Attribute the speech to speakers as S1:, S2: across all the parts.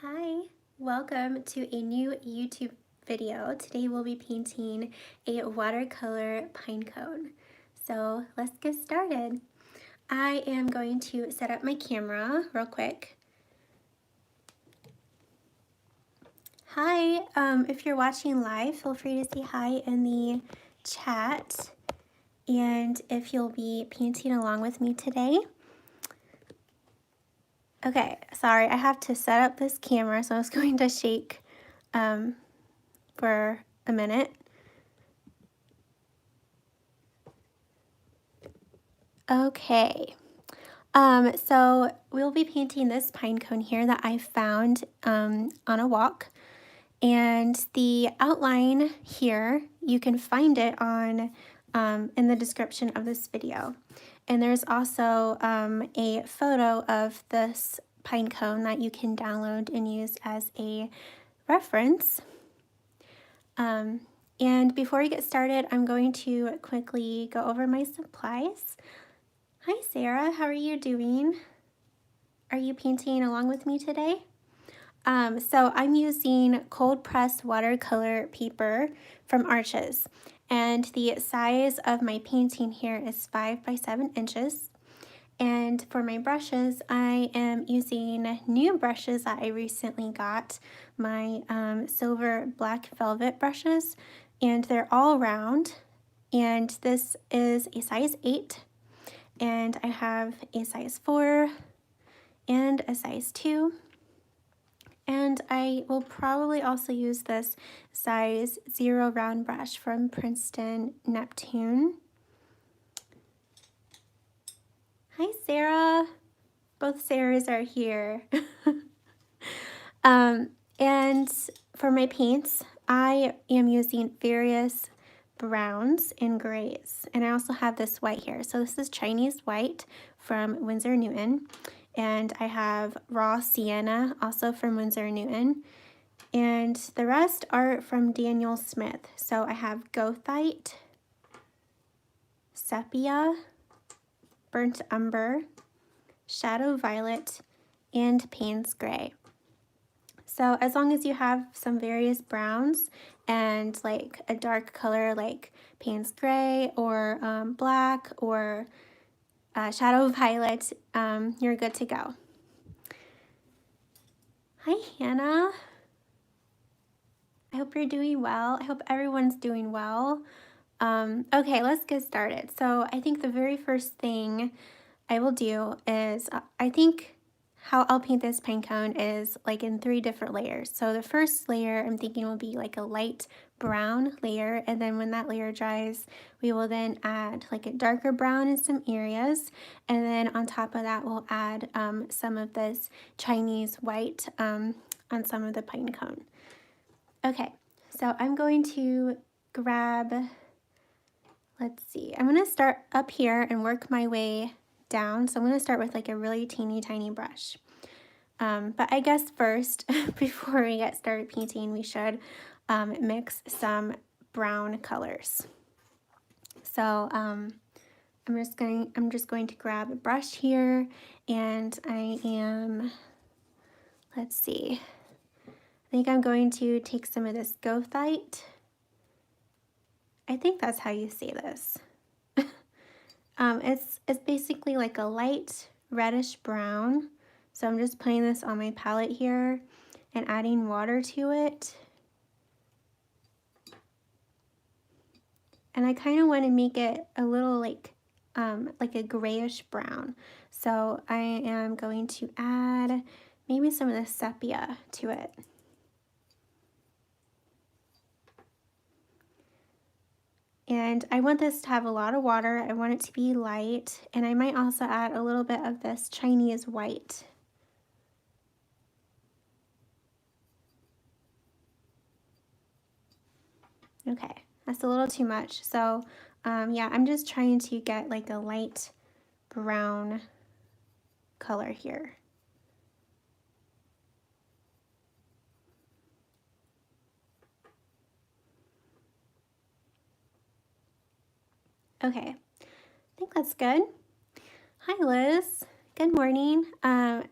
S1: Hi, welcome to a new YouTube video. Today we'll be painting a watercolor pine cone. So let's get started. I am going to set up my camera real quick. Hi, if you're watching live, feel free to say hi in the chat. And if you'll be painting along with me today. Okay, sorry, I have to set up this camera, so I was going to shake for a minute. Okay, so we'll be painting this pine cone here that I found on a walk. And the outline here, you can find it on in the description of this video. And there's also a photo of this pine cone that you can download and use as a reference. And before we get started, I'm going to quickly go over my supplies. Hi Sarah, how are you doing? Are you painting along with me today? So I'm using cold pressed watercolor paper from Arches, and the size of my painting here is 5 by 7 inches. And for my brushes, I am using new brushes that I recently got, my silver black velvet brushes, and they're all round. And this is a size 8, and I have a size 4 and a size 2. And I will probably also use this size 0 round brush from Princeton Neptune. Hi Sarah, both Sarahs are here. And for my paints, I am using various browns and grays. And I also have this white here. So this is Chinese white from Winsor & Newton. And I have raw sienna, also from Winsor & Newton. And the rest are from Daniel Smith. So I have goethite, sepia, burnt umber, shadow violet, and Payne's gray. So as long as you have some various browns and like a dark color like Payne's gray or black or shadow violet, you're good to go. Hi Hannah. I hope you're doing well. I hope everyone's doing well. Okay, let's get started. So I think the very first thing I will do is, I think how I'll paint this pine cone is like in 3 different layers. So the first layer I'm thinking will be like a light brown layer, and then when that layer dries, we will then add like a darker brown in some areas, and then on top of that we'll add some of this Chinese white on some of the pine cone. Okay, so I'm going to grab, let's see, I'm going to start up here and work my way down. So I'm going to start with like a really teeny tiny brush. But I guess first, before we get started painting, we should mix some brown colors. So I'm just going to grab a brush here, and I am, let's see, I think I'm going to take some of this goethite. I think that's how you say this. It's basically like a light reddish brown. So I'm just putting this on my palette here and adding water to it. And I kind of want to make it a little like a grayish brown. So I am going to add maybe some of the sepia to it. And I want this to have a lot of water. I want it to be light. And I might also add a little bit of this Chinese white. Okay, that's a little too much. So yeah, I'm just trying to get like a light brown color here. Okay, I think that's good. Hi Liz, Good morning.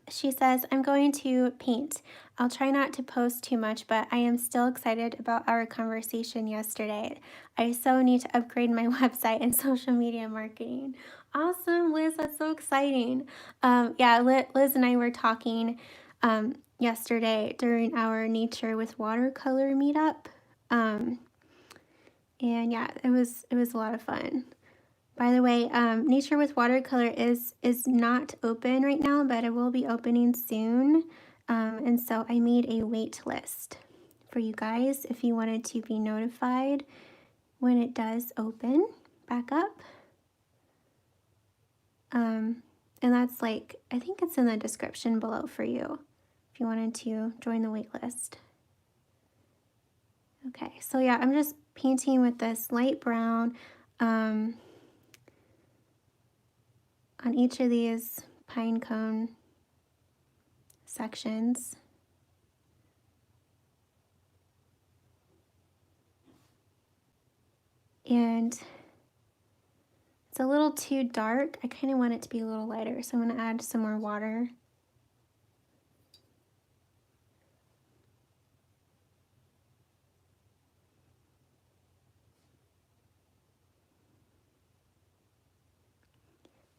S1: She says, I'm going to paint. I'll try not to post too much, but I am still excited about our conversation yesterday. I so need to upgrade my website and social media marketing. Awesome, Liz. That's so exciting. Yeah, Liz and I were talking yesterday during our Nature with Watercolor meetup. And yeah, it was a lot of fun. By the way, Nature with Watercolor is not open right now, but it will be opening soon. And so I made a wait list for you guys if you wanted to be notified when it does open back up. And that's like, I think it's in the description below for you if you wanted to join the wait list. Okay, so yeah, I'm just painting with this light brown. On each of these pine cone sections. And it's a little too dark. I kind of want it to be a little lighter, so I'm going to add some more water.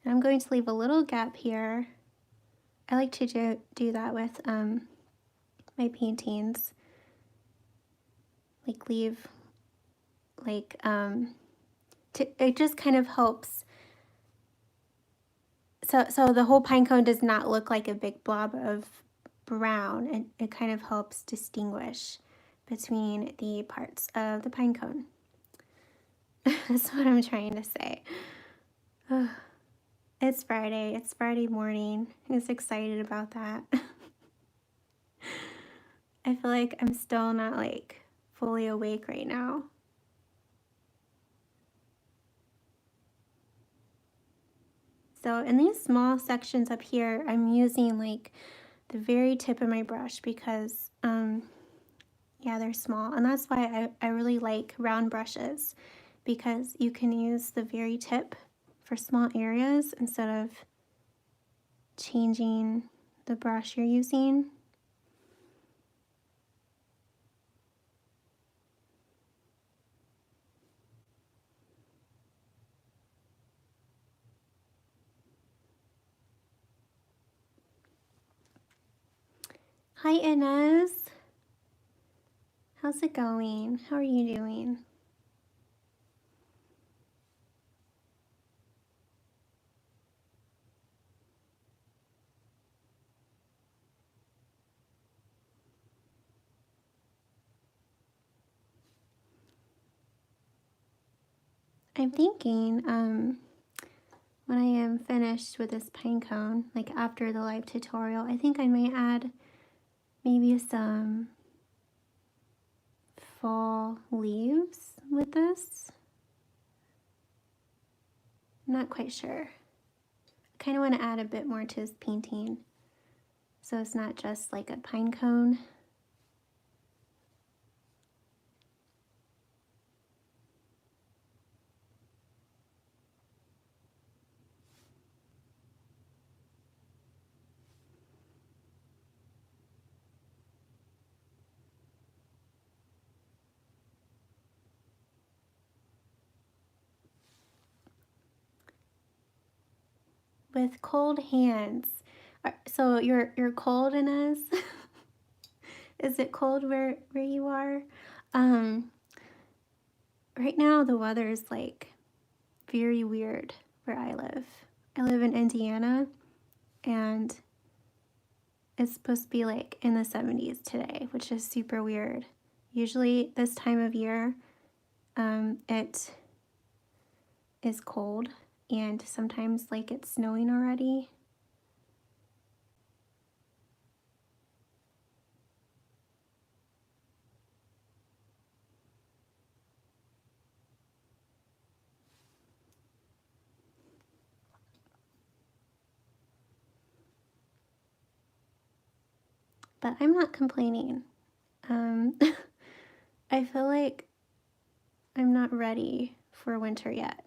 S1: And I'm going to leave a little gap here. I like to do that with my paintings. Like leave, like, it just kind of helps. So the whole pine cone does not look like a big blob of brown. It kind of helps distinguish between the parts of the pine cone. That's what I'm trying to say. It's Friday. It's Friday morning. I'm just excited about that. I feel like I'm still not like fully awake right now. So in these small sections up here, I'm using like the very tip of my brush because yeah, they're small. And that's why I really like round brushes, because you can use the very tip for small areas instead of changing the brush you're using. Hi Inez. How's it going? How are you doing? I'm thinking when I am finished with this pine cone, like after the live tutorial, I think I may add maybe some fall leaves with this. I'm not quite sure. I kind of want to add a bit more to this painting, so it's not just like a pine cone. With cold hands. So you're cold, Inez? Is it cold where you are? Right now the weather is like very weird where I live. I live in Indiana, and it's supposed to be like in the 70s today, which is super weird. Usually this time of year, it is cold, and sometimes like it's snowing already. But I'm not complaining. I feel like I'm not ready for winter yet.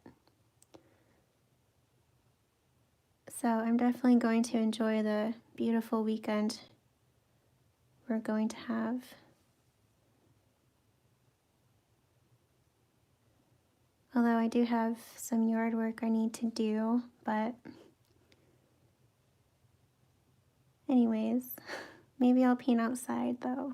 S1: So I'm definitely going to enjoy the beautiful weekend we're going to have. Although I do have some yard work I need to do, but anyways, maybe I'll paint outside though.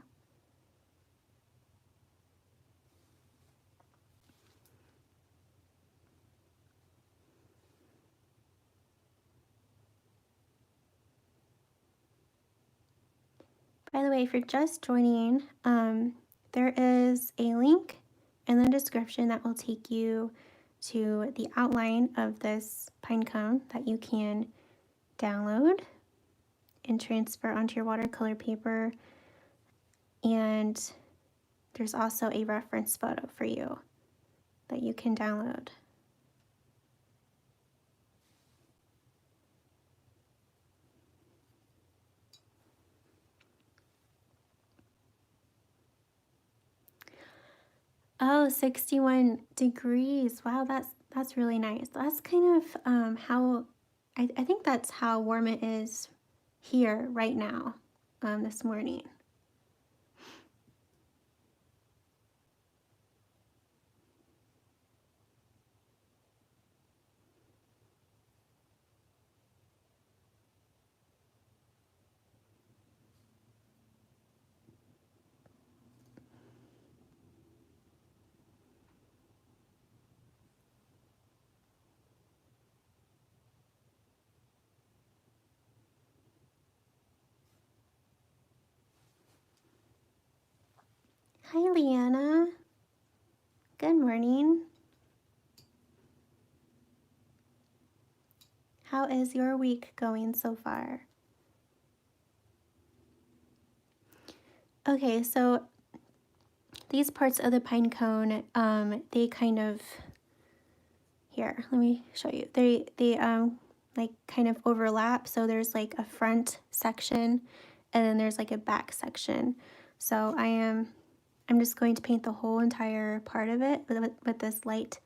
S1: By the way, if you're just joining, there is a link in the description that will take you to the outline of this pine cone that you can download and transfer onto your watercolor paper. And there's also a reference photo for you that you can download. Oh, 61 degrees. Wow, that's really nice. That's kind of how I think that's how warm it is here right now, this morning. Hi, Leanna. Good morning. How is your week going so far? Okay, so these parts of the pine cone, they kind of, here, let me show you. They like kind of overlap. So there's like a front section and then there's like a back section. So I'm just going to paint the whole entire part of it with this light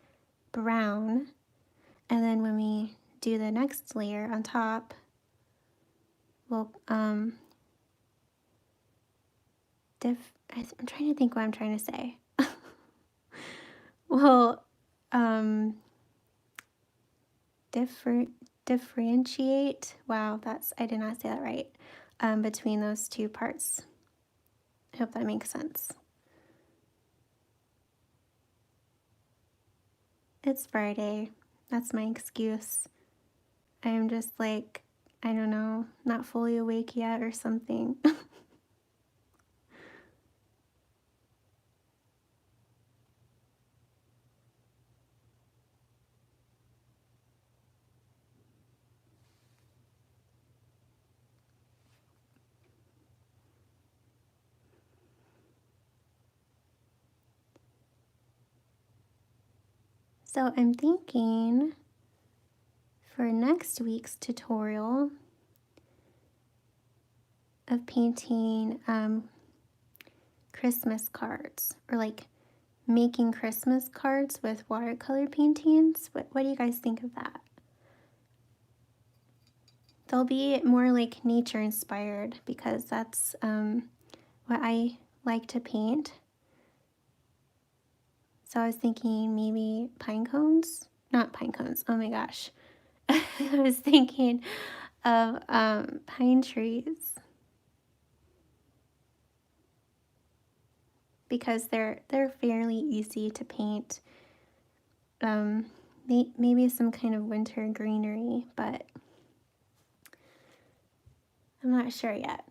S1: brown. And then when we do the next layer on top, we'll, I'm trying to think what I'm trying to say. We'll, differentiate, wow, I did not say that right, between those two parts. I hope that makes sense. It's Friday. That's my excuse. I'm just like, I don't know, not fully awake yet or something. So I'm thinking for next week's tutorial of painting Christmas cards, or like making Christmas cards with watercolor paintings. What do you guys think of that? They'll be more like nature inspired because that's what I like to paint. So I was thinking maybe pine cones, not pine cones, oh my gosh. I was thinking of pine trees because they're fairly easy to paint. Maybe some kind of winter greenery, but I'm not sure yet.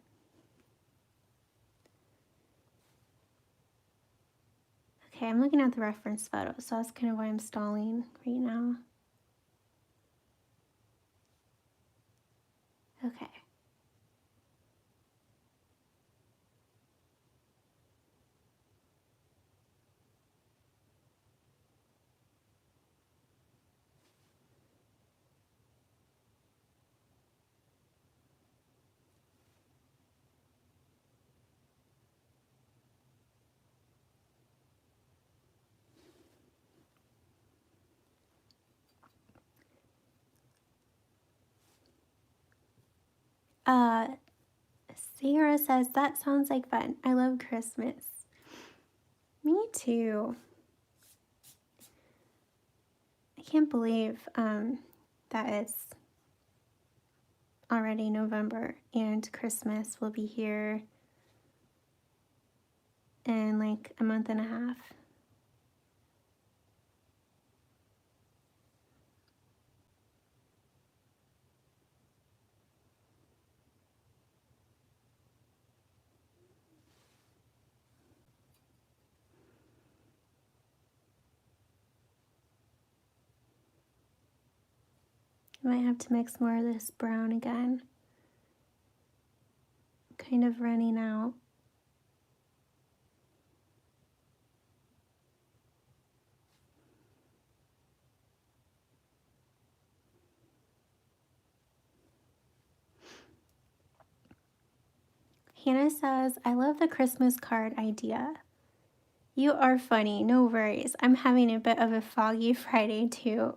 S1: Okay, I'm looking at the reference photo, so that's kind of why I'm stalling right now. Okay. Uh, Sarah says, that sounds like fun. I love Christmas. Me too. I can't believe that it's already November and Christmas will be here in like a month and a half. I might have to mix more of this brown again. Kind of running out. Hannah says, I love the Christmas card idea. You are funny, no worries. I'm having a bit of a foggy Friday too.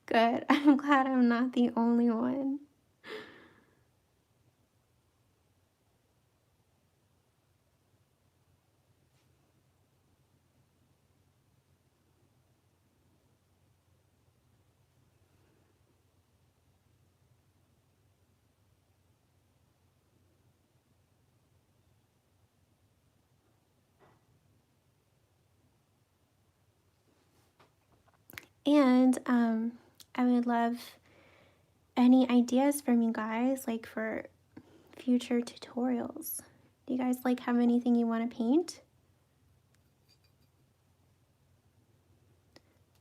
S1: Good, I'm glad I'm not the only one. And I would love any ideas from you guys, like for future tutorials. Do you guys like have anything you want to paint?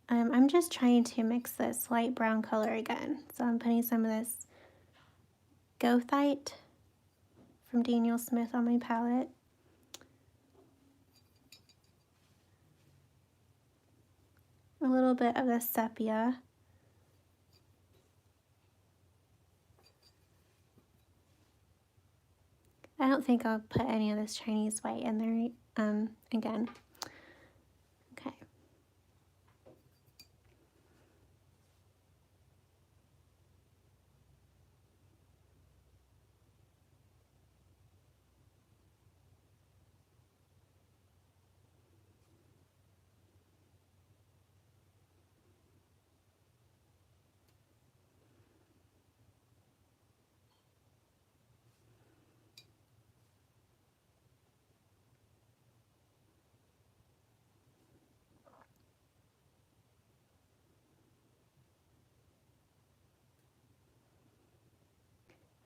S1: I'm just trying to mix this light brown color again. So I'm putting some of this Gothite from Daniel Smith on my palette. A little bit of the sepia. I don't think I'll put any of this Chinese white in there again. Okay.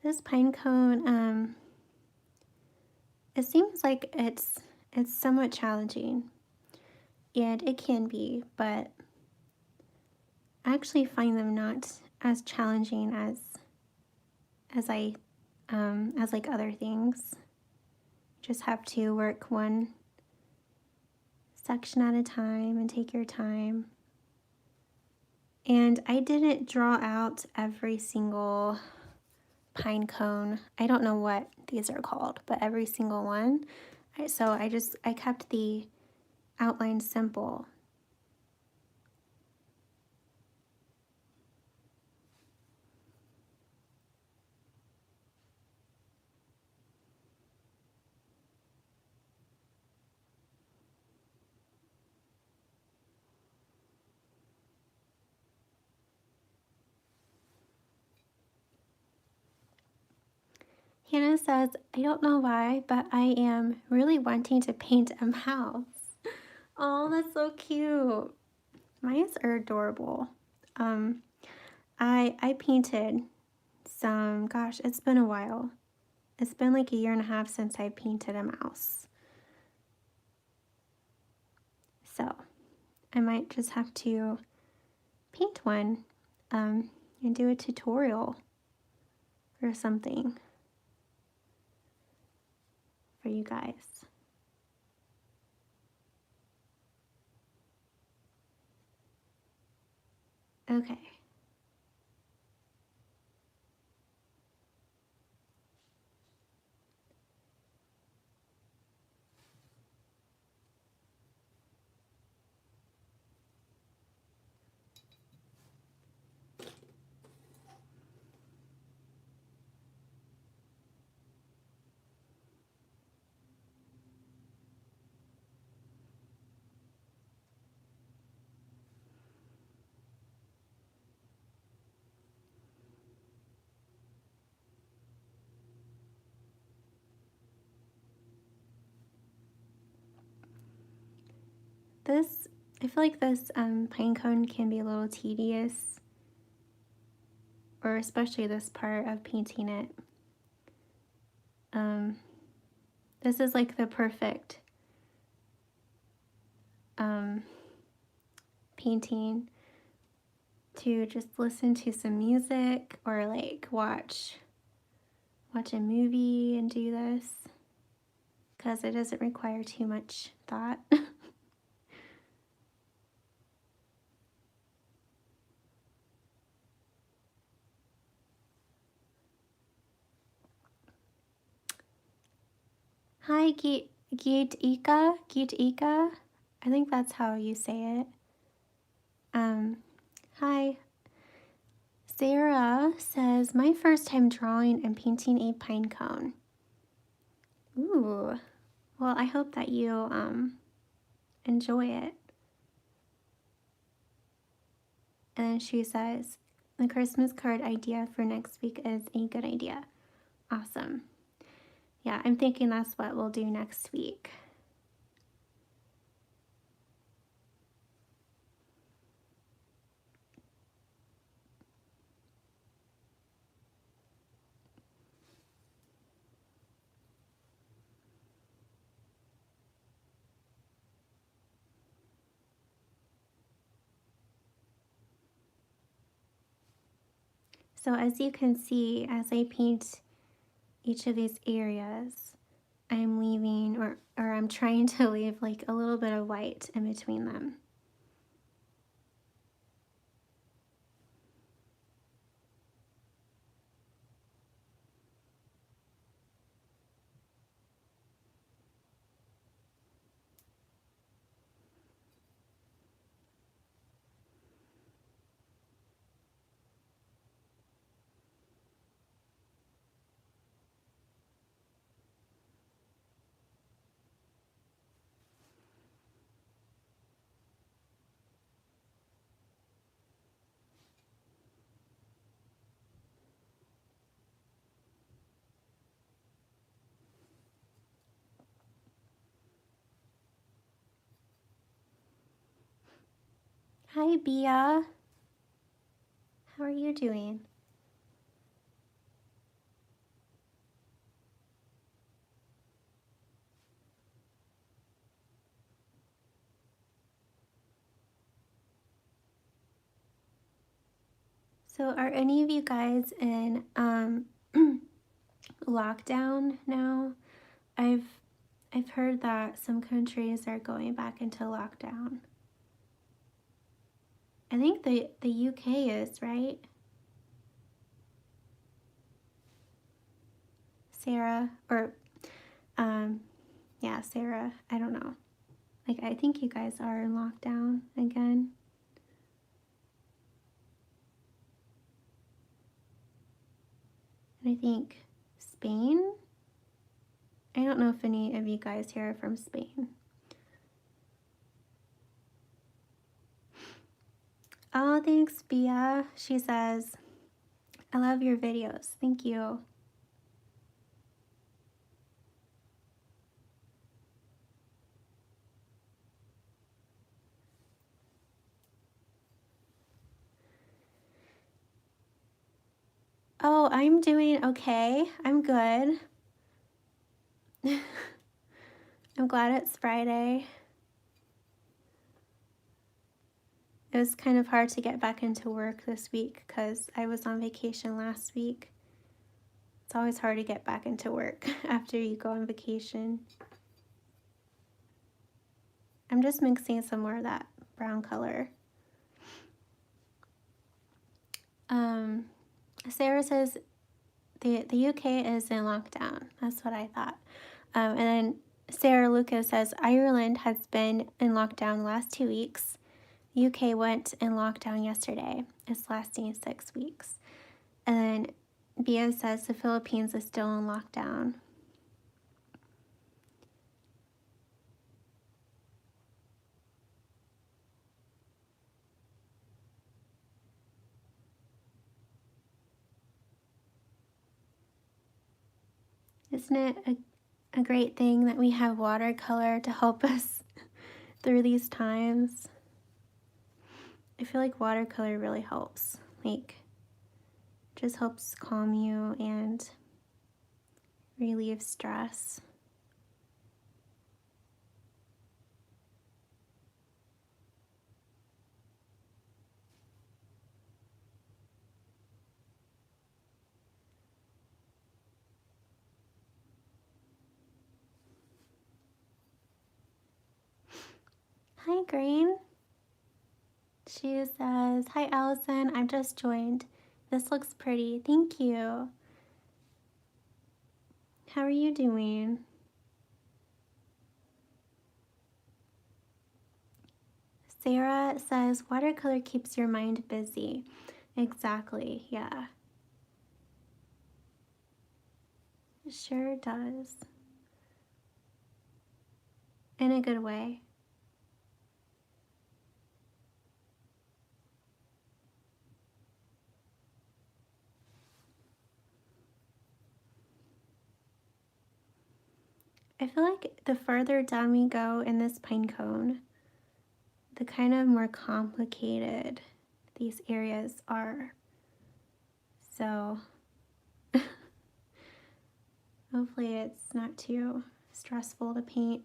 S1: This pine cone, it seems like it's somewhat challenging, and it can be, but I actually find them not as challenging as like other things. Just have to work one section at a time and take your time. And I didn't draw out every single pine cone. I don't know what these are called, but every single one. So I kept the outline simple. Hannah says, I don't know why, but I am really wanting to paint a mouse. Oh, that's so cute. Mice are adorable. I painted some, gosh, it's been a while. It's been like a year and a half since I painted a mouse. So I might just have to paint one and do a tutorial or something for you guys. Okay. This, I feel like this pine cone can be a little tedious, or especially this part of painting it. This is like the perfect painting to just listen to some music or like watch a movie and do this, because it doesn't require too much thought. Hi, Geet Ika. I think that's how you say it. Hi. Sarah says, my first time drawing and painting a pine cone. Ooh. Well, I hope that you enjoy it. And then she says, the Christmas card idea for next week is a good idea. Awesome. Yeah, I'm thinking that's what we'll do next week. So as you can see, as I paint each of these areas, I'm leaving, or I'm trying to leave like a little bit of white in between them. Hi, Bia. How are you doing? So are any of you guys in lockdown now? I've heard that some countries are going back into lockdown. I think the UK is, right? Sarah, or yeah, Sarah, I don't know. Like, I think you guys are in lockdown again. And I think Spain? I don't know if any of you guys here are from Spain. Oh, thanks, Bia. She says, I love your videos. Thank you. Oh, I'm doing okay. I'm good. I'm glad it's Friday. It was kind of hard to get back into work this week because I was on vacation last week. It's always hard to get back into work after you go on vacation. I'm just mixing some more of that brown color. Sarah says the UK is in lockdown. That's what I thought. And then Sarah Lucas says Ireland has been in lockdown the last 2 weeks. UK went in lockdown yesterday. It's lasting 6 weeks. And then Bia says the Philippines is still in lockdown. Isn't it a great thing that we have watercolor to help us through these times, I feel like watercolor really helps. Like, just helps calm you and relieve stress. Hi, Green. She says, hi, Allison. I've just joined. This looks pretty. Thank you. How are you doing? Sarah says, watercolor keeps your mind busy. Exactly, yeah. It sure does. In a good way. I feel like the further down we go in this pine cone, the kind of more complicated these areas are. So hopefully it's not too stressful to paint.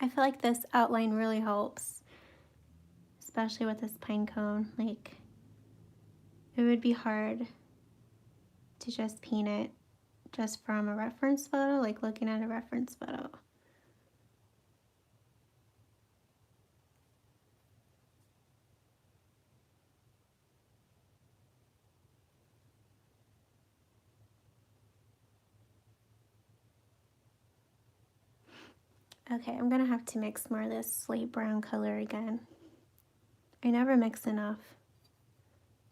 S1: I feel like this outline really helps, especially with this pine cone. Like, it would be hard to just paint it just from a reference photo, like looking at a reference photo. Okay, I'm gonna have to mix more of this slate brown color again. I never mix enough.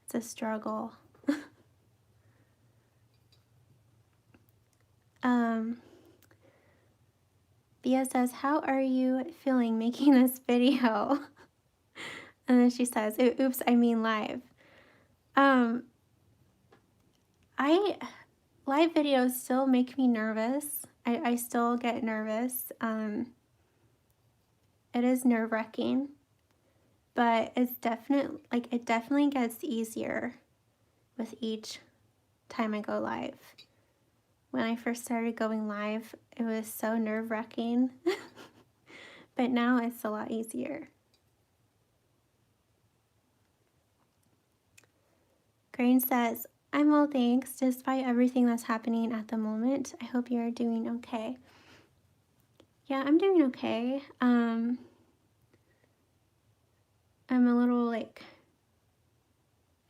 S1: It's a struggle. Thea says, how are you feeling making this video? And then she says, oops, I mean live. Live videos still make me nervous. I still get nervous. It is nerve-wracking, but it's it definitely gets easier with each time I go live. When I first started going live, it was so nerve-wracking, but now it's a lot easier. Grain says, I'm well, thanks, despite everything that's happening at the moment. I hope you're doing okay. Yeah, I'm doing okay. I'm a little like,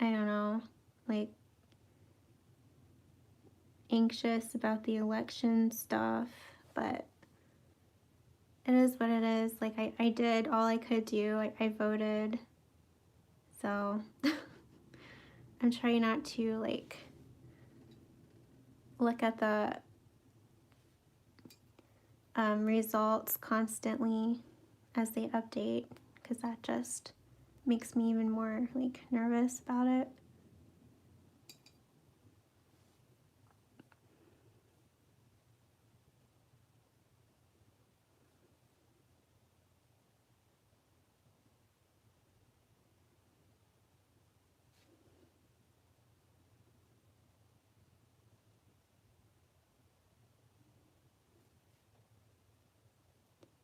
S1: I don't know, like anxious about the election stuff, but it is what it is. Like, I did all I could do. I voted, so I'm trying not to like look at the results constantly as they update, because that just makes me even more like nervous about it.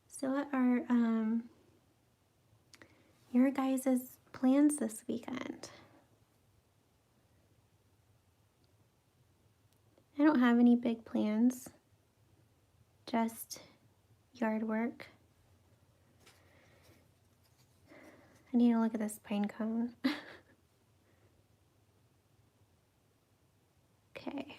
S1: So what are your guys' plans this weekend? I don't have any big plans, just yard work. I need to look at this pine cone. Okay.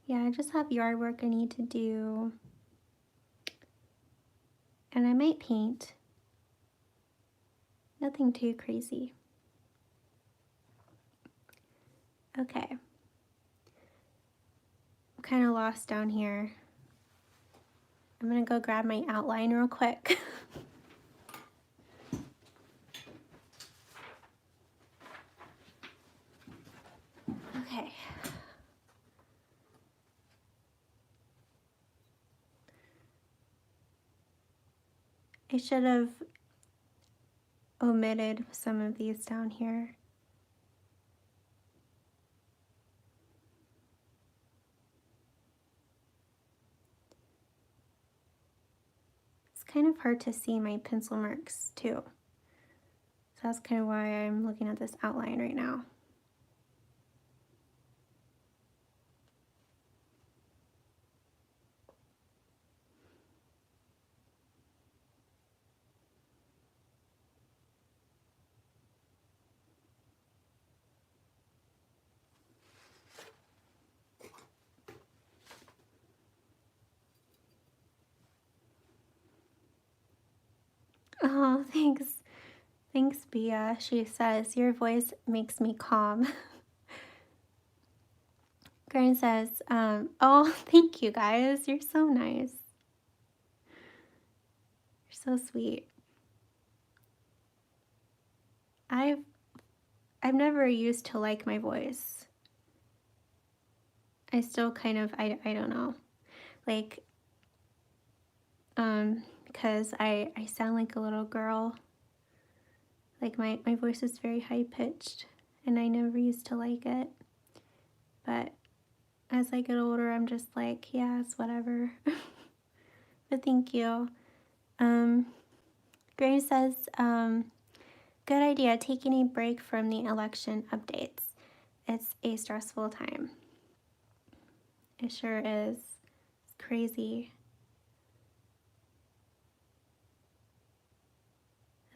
S1: Yeah, I just have yard work I need to do. And I might paint. Nothing too crazy. Okay. I'm kind of lost down here. I'm gonna go grab my outline real quick. I should have omitted some of these down here. It's kind of hard to see my pencil marks too. So that's kind of why I'm looking at this outline right now. Oh, thanks. Thanks, Bia. She says, your voice makes me calm. Karen says, oh, thank you guys. You're so nice. You're so sweet. I've never used to like my voice. I still kind of, I don't know. Like, because I sound like a little girl. Like my voice is very high pitched and I never used to like it. But as I get older, I'm just like, yeah, it's whatever. But thank you. Grace says, good idea, taking a break from the election updates. It's a stressful time. It sure is. It's crazy.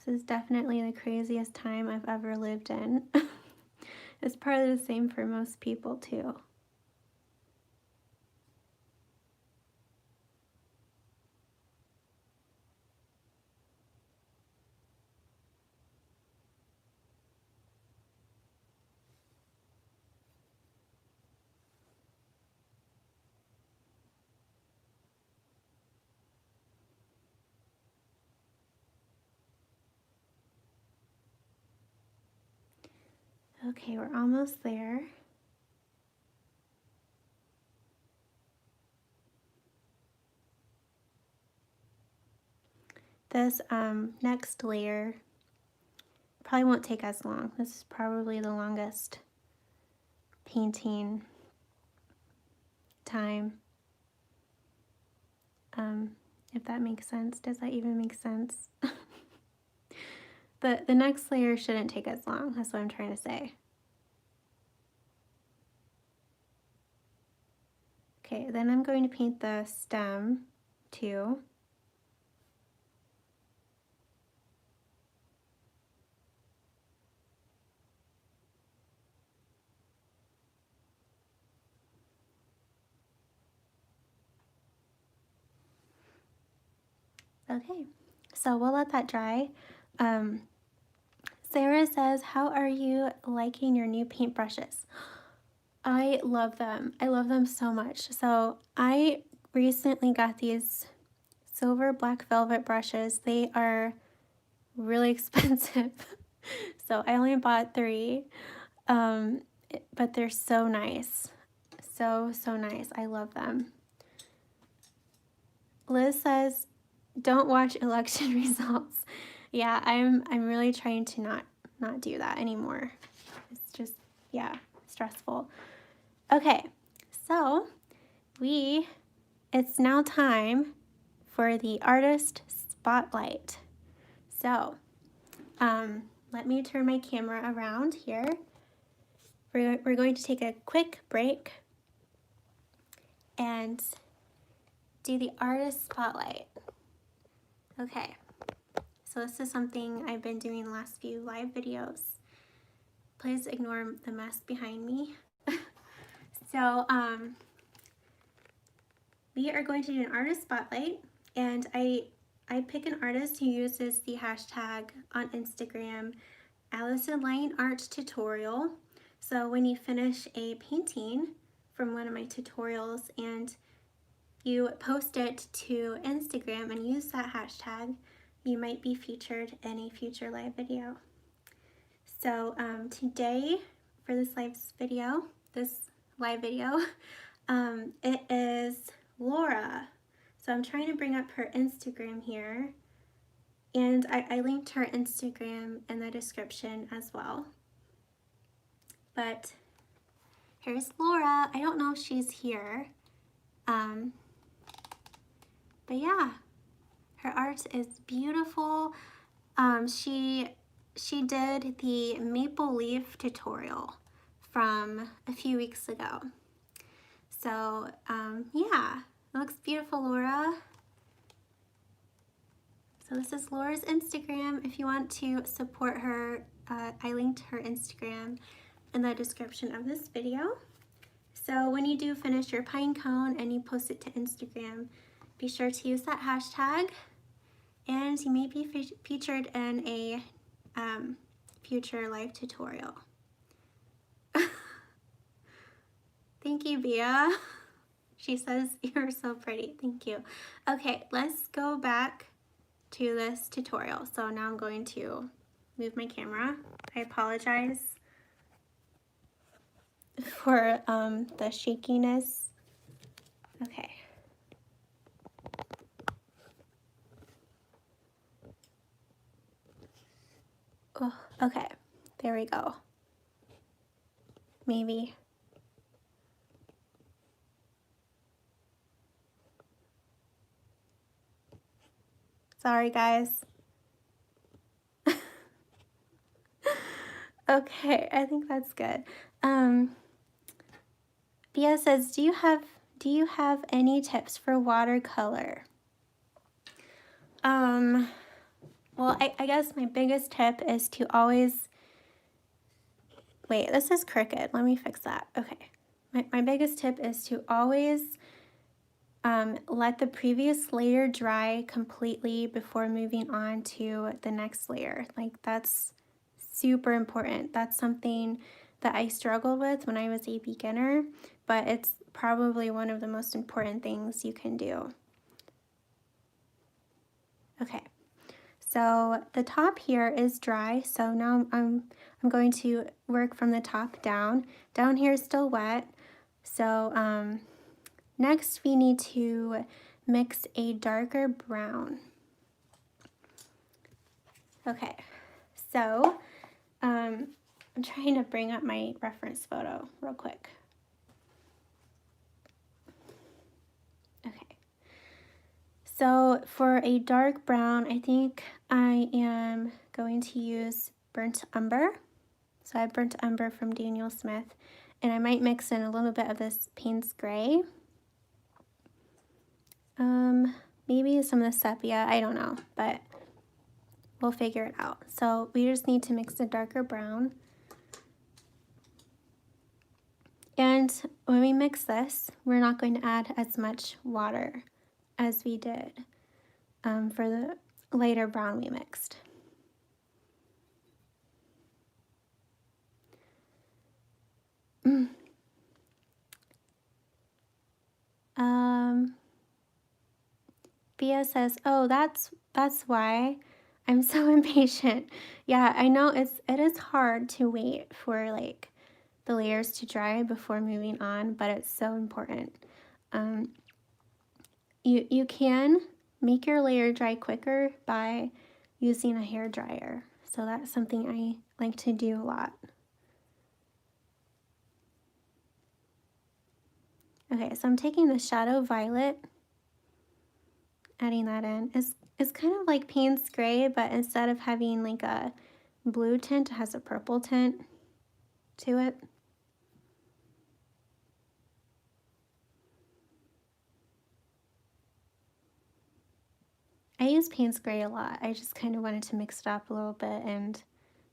S1: This is definitely the craziest time I've ever lived in. It's probably the same for most people too. Okay, we're almost there. This next layer probably won't take as long. This is probably the longest painting time. If that makes sense. Does that even make sense? The next layer shouldn't take as long. That's what I'm trying to say. Okay, then I'm going to paint the stem too. Okay, so we'll let that dry. Sarah says, how are you liking your new paintbrushes? I love them. I love them so much. So I recently got these silver black velvet brushes. They are really expensive. So I only bought 3, but they're so nice. So nice. I love them. Liz says, don't watch election results. Yeah, I'm really trying to not do that anymore. It's just, yeah, stressful. Okay, so it's now time for the artist spotlight. So, let me turn my camera around here. We're going to take a quick break and do the artist spotlight. Okay, so this is something I've been doing the last few live videos. Please ignore the mess behind me. So, we are going to do an artist spotlight, and I pick an artist who uses the hashtag on Instagram, Allison Lane Art Tutorial. So when you finish a painting from one of my tutorials and you post it to Instagram and use that hashtag, you might be featured in a future live video. So today, for this live video, it is Laura. So I'm trying to bring up her Instagram here. And I linked her Instagram in the description as well. But here's Laura. I don't know if she's here. But yeah, her art is beautiful. She did the maple leaf tutorial from a few weeks ago. So yeah, it looks beautiful, Laura. So this is Laura's Instagram. If you want to support her, I linked her Instagram in the description of this video. So when you do finish your pine cone and you post it to Instagram, be sure to use that hashtag, and you may be featured in a future live tutorial. Thank you, Bia. She says you're so pretty. Thank you. Okay, let's go back to this tutorial. So now I'm going to move my camera. I apologize for the shakiness. Okay. Oh, okay, there we go. Maybe. Sorry, guys. Okay, I think that's good. Bia says, do you have any tips for watercolor? Well, I guess my biggest tip is to always, wait, this is crooked. Let me fix that. Okay. My biggest tip is to always let the previous layer dry completely before moving on to the next layer. Like, that's super important. That's something that I struggled with when I was a beginner, but it's probably one of the most important things you can do. Okay, so the top here is dry, so now I'm going to work from the top down. Down here is still wet, so next we need to mix a darker brown. Okay, so I'm trying to bring up my reference photo real quick. Okay, so for a dark brown, I think I am going to use burnt umber. So I have burnt umber from Daniel Smith, and I might mix in a little bit of this Payne's Gray. Maybe some of the sepia, I don't know, but we'll figure it out. So we just need to mix the darker brown. And when we mix this, we're not going to add as much water as we did for the lighter brown we mixed. Bia says, oh, that's why I'm so impatient. Yeah, I know it is hard to wait for like the layers to dry before moving on, but it's so important. You can make your layer dry quicker by using a hair dryer. So that's something I like to do a lot. Okay, so I'm taking the Shadow Violet, adding that in. It's kind of like Payne's Gray, but instead of having like a blue tint, it has a purple tint to it. I use Payne's Gray a lot. I just kind of wanted to mix it up a little bit and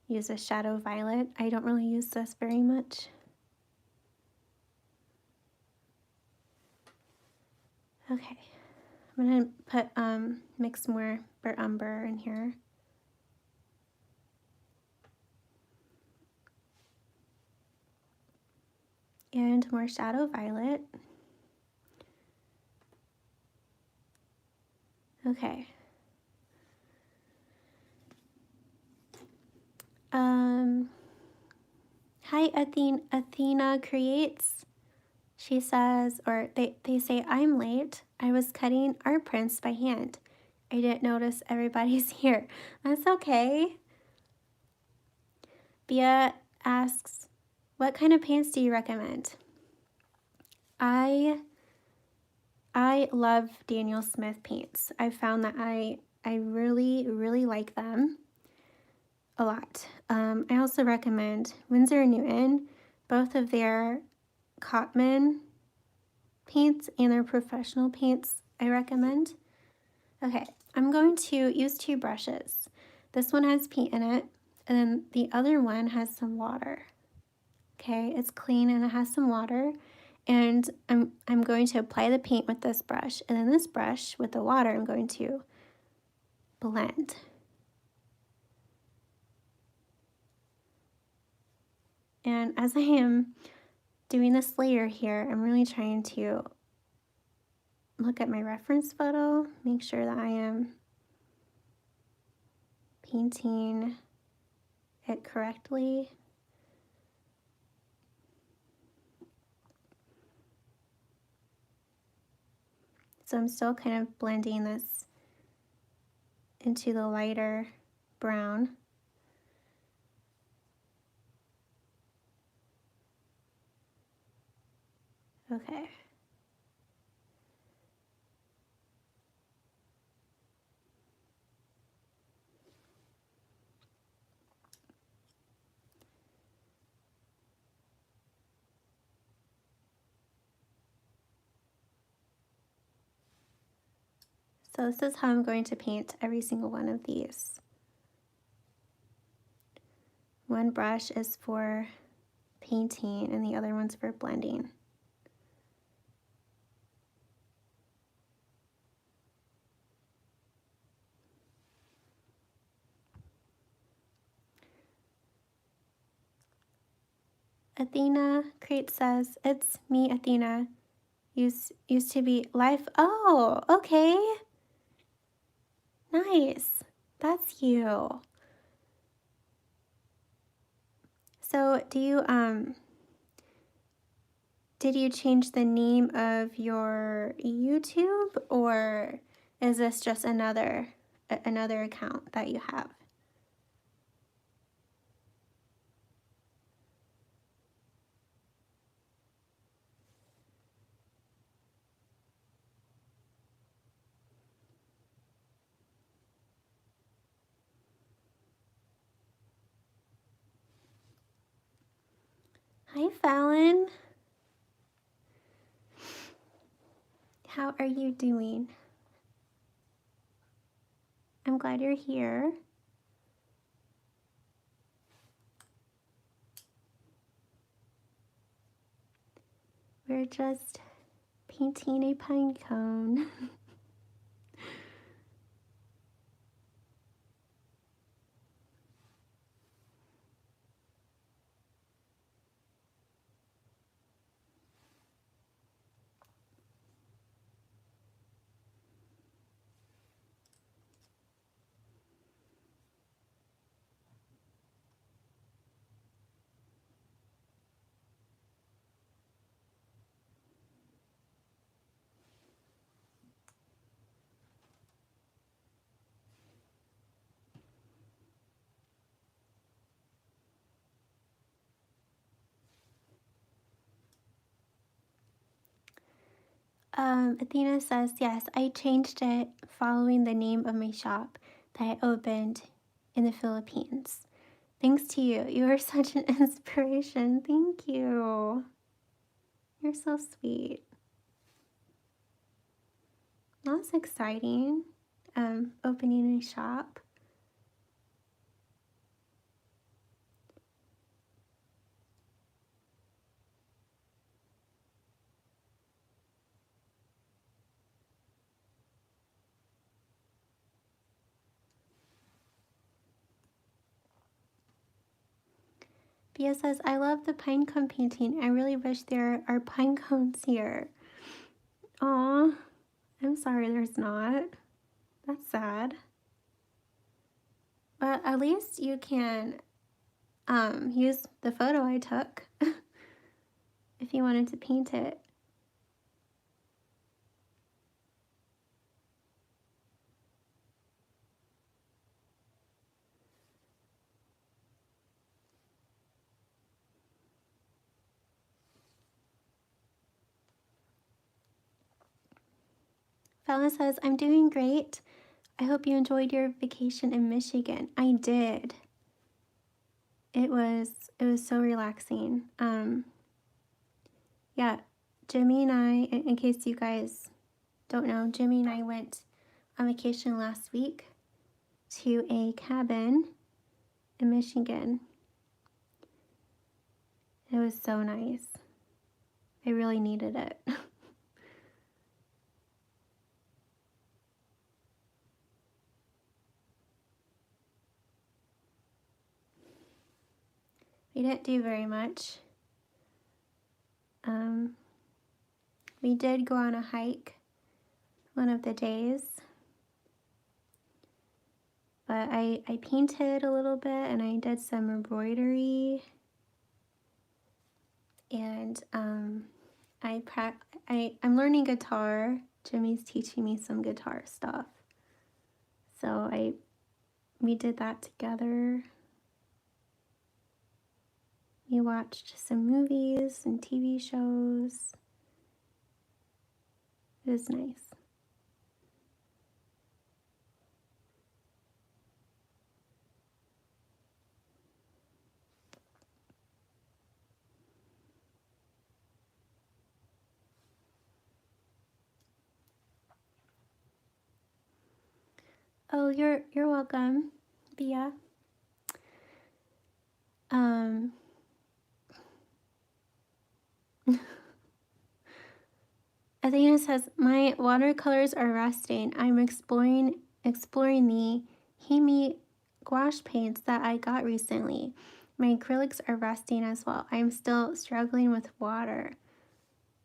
S1: use a Shadow Violet. I don't really use this very much. Okay, I'm gonna put mix more burnt umber in here. And more Shadow Violet. Okay. Hi, Athena Creates. She says, or they say, I'm late. I was cutting art prints by hand. I didn't notice everybody's here. That's okay. Bia asks, what kind of paints do you recommend? I love Daniel Smith paints. I found that I really, really like them a lot. I also recommend Winsor & Newton, both of their Cotman paints and their professional paints I recommend. Okay, I'm going to use 2 brushes. This one has paint in it, and then the other one has some water. Okay, it's clean and it has some water. And I'm going to apply the paint with this brush, and then this brush with the water I'm going to blend. And as I am doing this layer here, I'm really trying to look at my reference photo, make sure that I am painting it correctly. So I'm still kind of blending this into the lighter brown. Okay. So this is how I'm going to paint every single one of these. One brush is for painting and the other one's for blending. Athena Crate says, it's me, Athena. Used to be life. Oh, okay. Nice. That's you. So did you change the name of your YouTube, or is this just another account that you have? Hi, Fallon. How are you doing? I'm glad you're here. We're just painting a pine cone. Athena says, yes, I changed it following the name of my shop that I opened in the Philippines. Thanks to you. You are such an inspiration. Thank you. You're so sweet. That's exciting. Opening a shop. Bia says, I love the pine cone painting. I really wish there are pine cones here. Aw, I'm sorry there's not. That's sad. But at least you can use the photo I took if you wanted to paint it. Fallon says, I'm doing great. I hope you enjoyed your vacation in Michigan. I did. It was so relaxing. Yeah, Jimmy and I, in case you guys don't know, Jimmy and I went on vacation last week to a cabin in Michigan. It was so nice. I really needed it. We didn't do very much. We did go on a hike one of the days, but I painted a little bit and I did some embroidery, and I'm learning guitar. Jimmy's teaching me some guitar stuff, so we did that together. We watched some movies and TV shows. It was nice. Oh, you're welcome, Bia. Athena says, my watercolors are rusting. I'm exploring the Himi gouache paints that I got recently. My acrylics are rusting as well. I'm still struggling with water.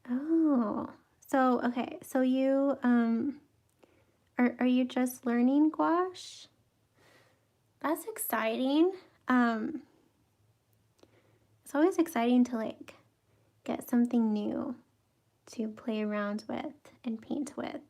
S1: Oh, so okay. So you are you just learning gouache? That's exciting. It's always exciting to like get something new to play around with and paint with.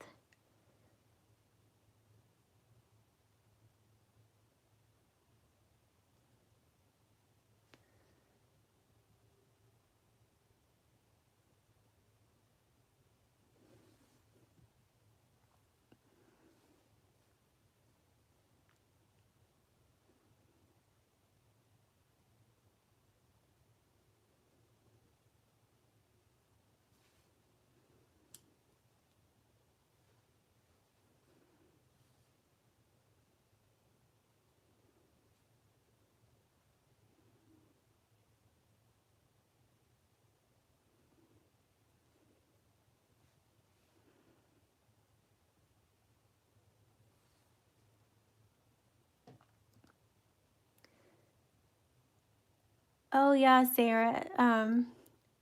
S1: Oh yeah, Sarah.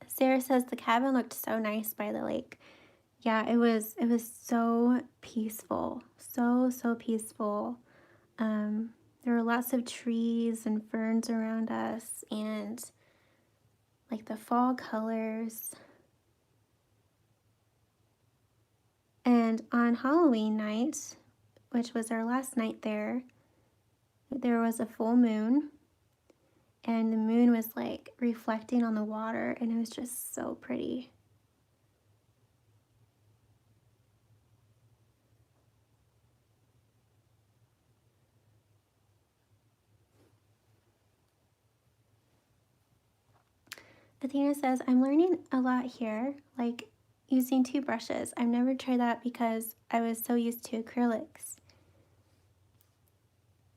S1: Sarah says the cabin looked so nice by the lake. Yeah, it was so peaceful. So peaceful. There were lots of trees and ferns around us and like the fall colors. And on Halloween night, which was our last night there was a full moon, and the moon was like reflecting on the water, and it was just so pretty. Athena says, I'm learning a lot here, like using 2 brushes. I've never tried that because I was so used to acrylics.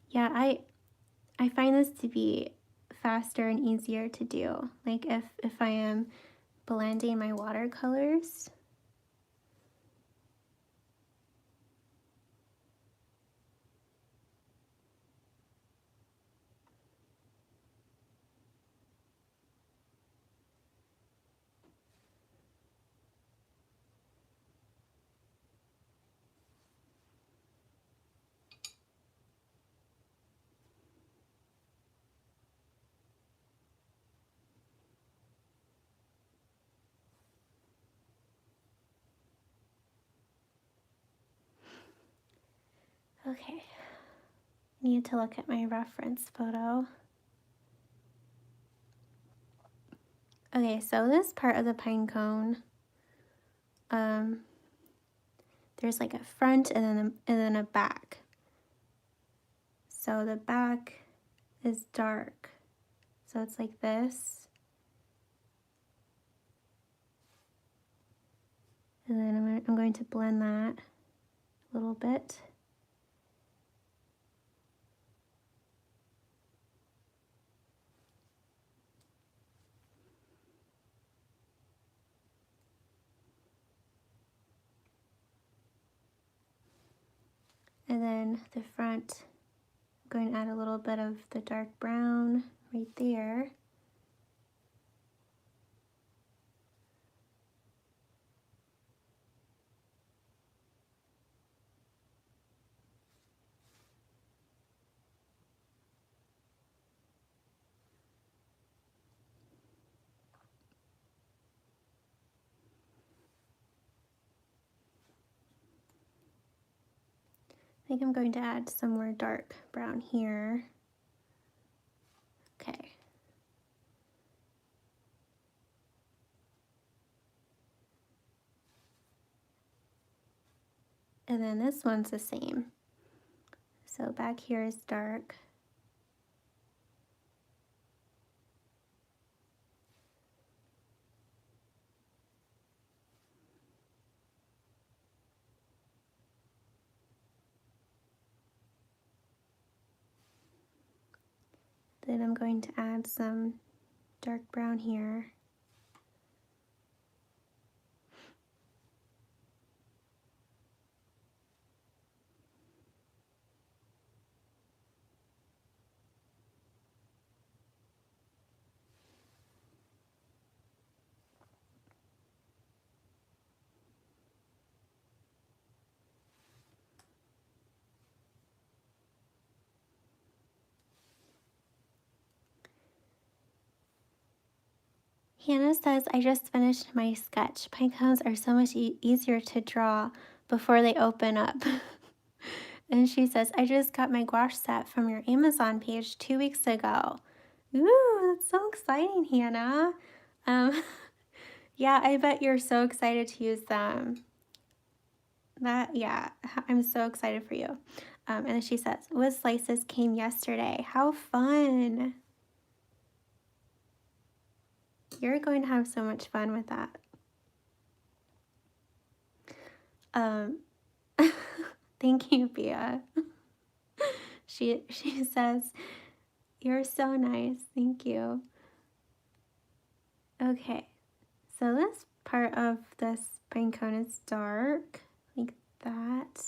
S1: Yeah, I find this to be faster and easier to do. Like if I am blending my watercolors. Okay, need to look at my reference photo. Okay, so this part of the pine cone, there's like a front and then a back. So the back is dark. So it's like this. And then I'm going to blend that a little bit. And then the front, I'm going to add a little bit of the dark brown right there. I think I'm going to add some more dark brown here. Okay. And then this one's the same. So back here is dark. Then I'm going to add some dark brown here. Hannah says, I just finished my sketch. Pine cones are so much easier to draw before they open up. And she says, I just got my gouache set from your Amazon page 2 weeks ago. Ooh, that's so exciting, Hannah. Yeah, I bet you're so excited to use them. Yeah, I'm so excited for you. And then she says, wood slices came yesterday. How fun. You're going to have so much fun with that. Thank you, Bia. She says, you're so nice. Thank you. Okay, so this part of this pine cone is dark, like that.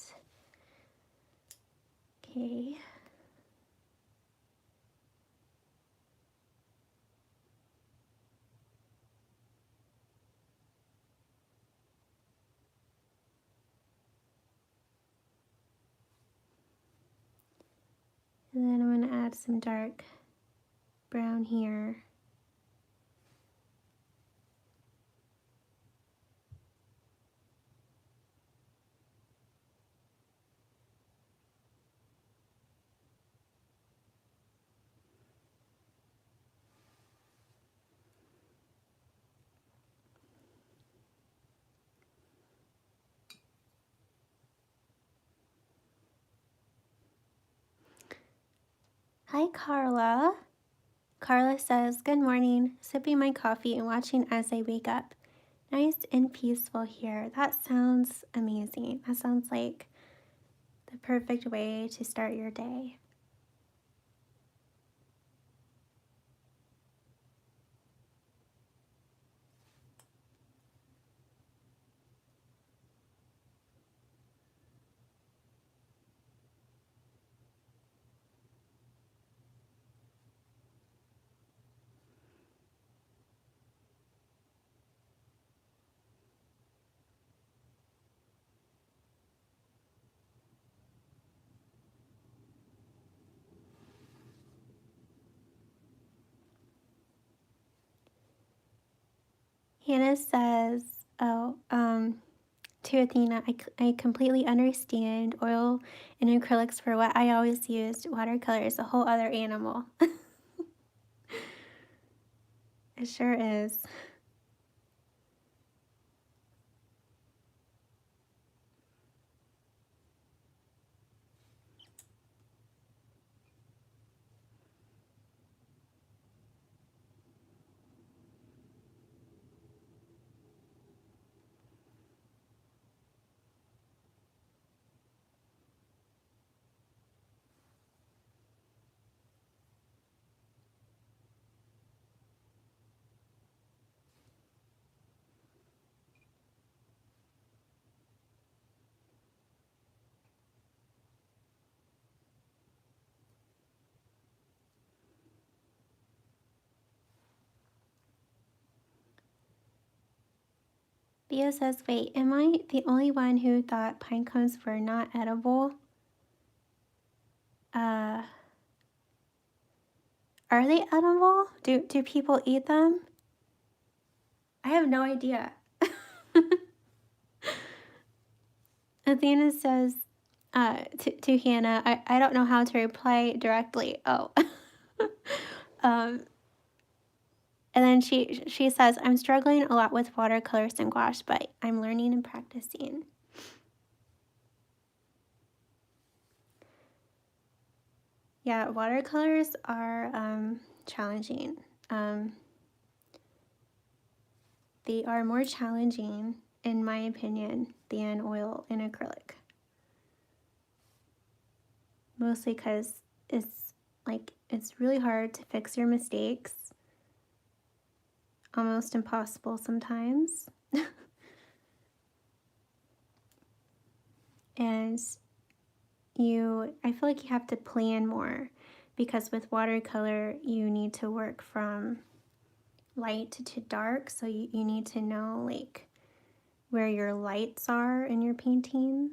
S1: Okay. And then I'm going to add some dark brown here. Hi, Carla. Carla says, good morning, sipping my coffee and watching as I wake up. Nice and peaceful here. That sounds amazing. That sounds like the perfect way to start your day. Hannah says, to Athena, I completely understand. Oil and acrylics for what I always used. Watercolor is a whole other animal. It sure is. Theo says, wait, am I the only one who thought pine cones were not edible? Are they edible? Do people eat them? I have no idea. Athena says to Hannah, I don't know how to reply directly. Oh. And then she says, I'm struggling a lot with watercolors and gouache, but I'm learning and practicing. Yeah, watercolors are challenging. They are more challenging, in my opinion, than oil and acrylic. Mostly because it's really hard to fix your mistakes. Almost impossible sometimes. And I feel like you have to plan more, because with watercolor you need to work from light to dark, so you need to know like where your lights are in your painting,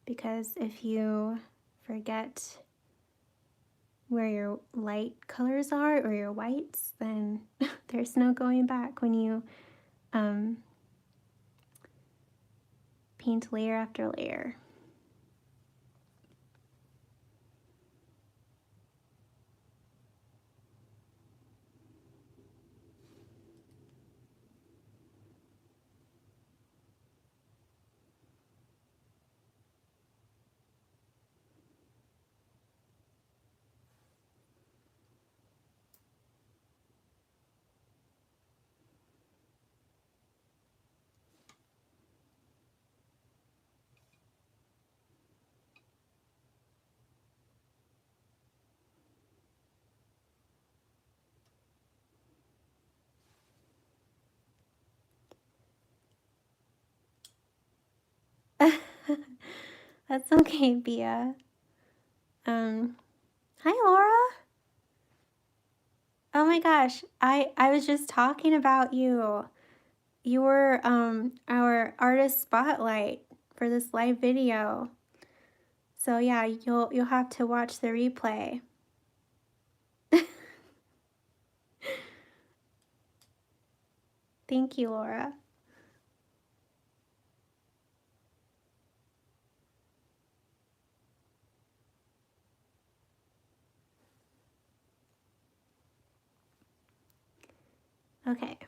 S1: because if you forget where your light colors are or your whites, then there's no going back when you paint layer after layer. That's okay, Bia. Hi, Laura. Oh my gosh, I was just talking about you. You were our artist spotlight for this live video. So yeah, you'll have to watch the replay. Thank you, Laura. Okay,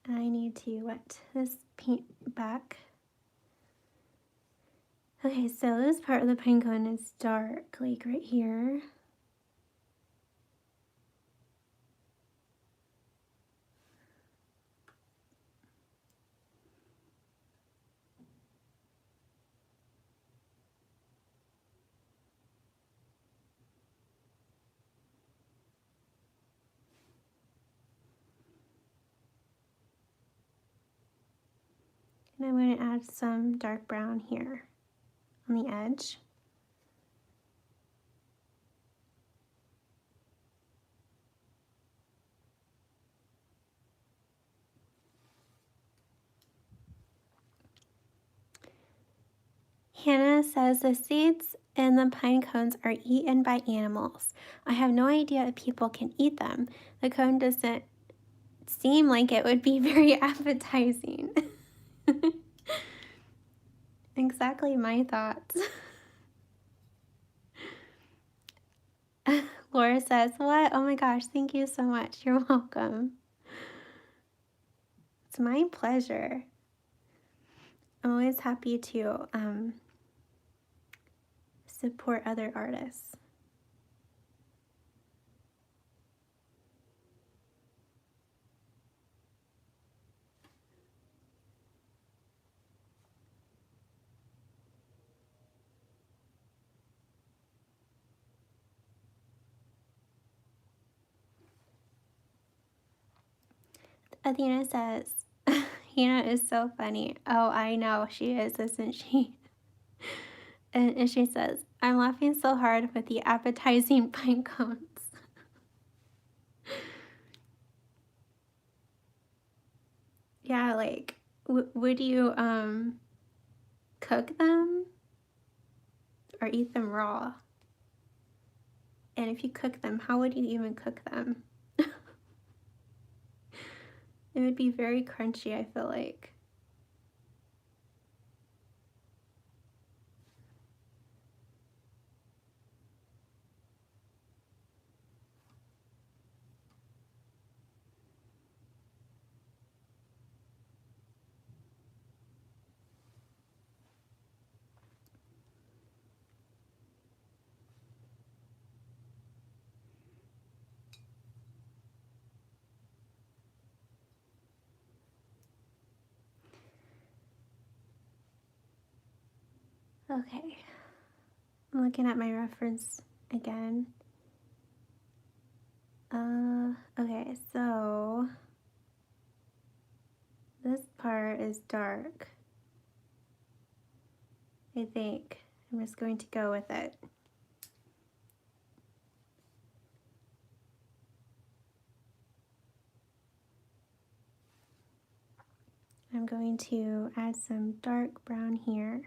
S1: I need to wet this paint back. Okay, so this part of the pinecone is dark, like right here. And I'm going to add some dark brown here on the edge. Hannah says the seeds in the pine cones are eaten by animals. I have no idea if people can eat them. The cone doesn't seem like it would be very appetizing. Exactly my thoughts. Laura says, what? Oh my gosh, thank you so much. You're welcome. It's my pleasure. I'm always happy to support other artists. Athena says, Hannah is so funny. Oh, I know, she is, isn't she? And she says, I'm laughing so hard with the appetizing pine cones. Yeah, like, would you cook them or eat them raw? And if you cook them, how would you even cook them? It would be very crunchy, I feel like. Okay, I'm looking at my reference again. Okay, so this part is dark. I think I'm just going to go with it. I'm going to add some dark brown here.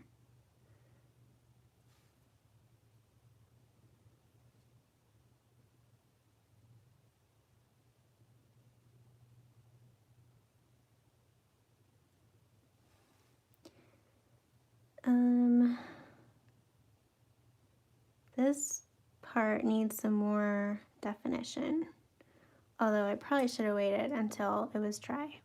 S1: This part needs some more definition, although I probably should have waited until it was dry.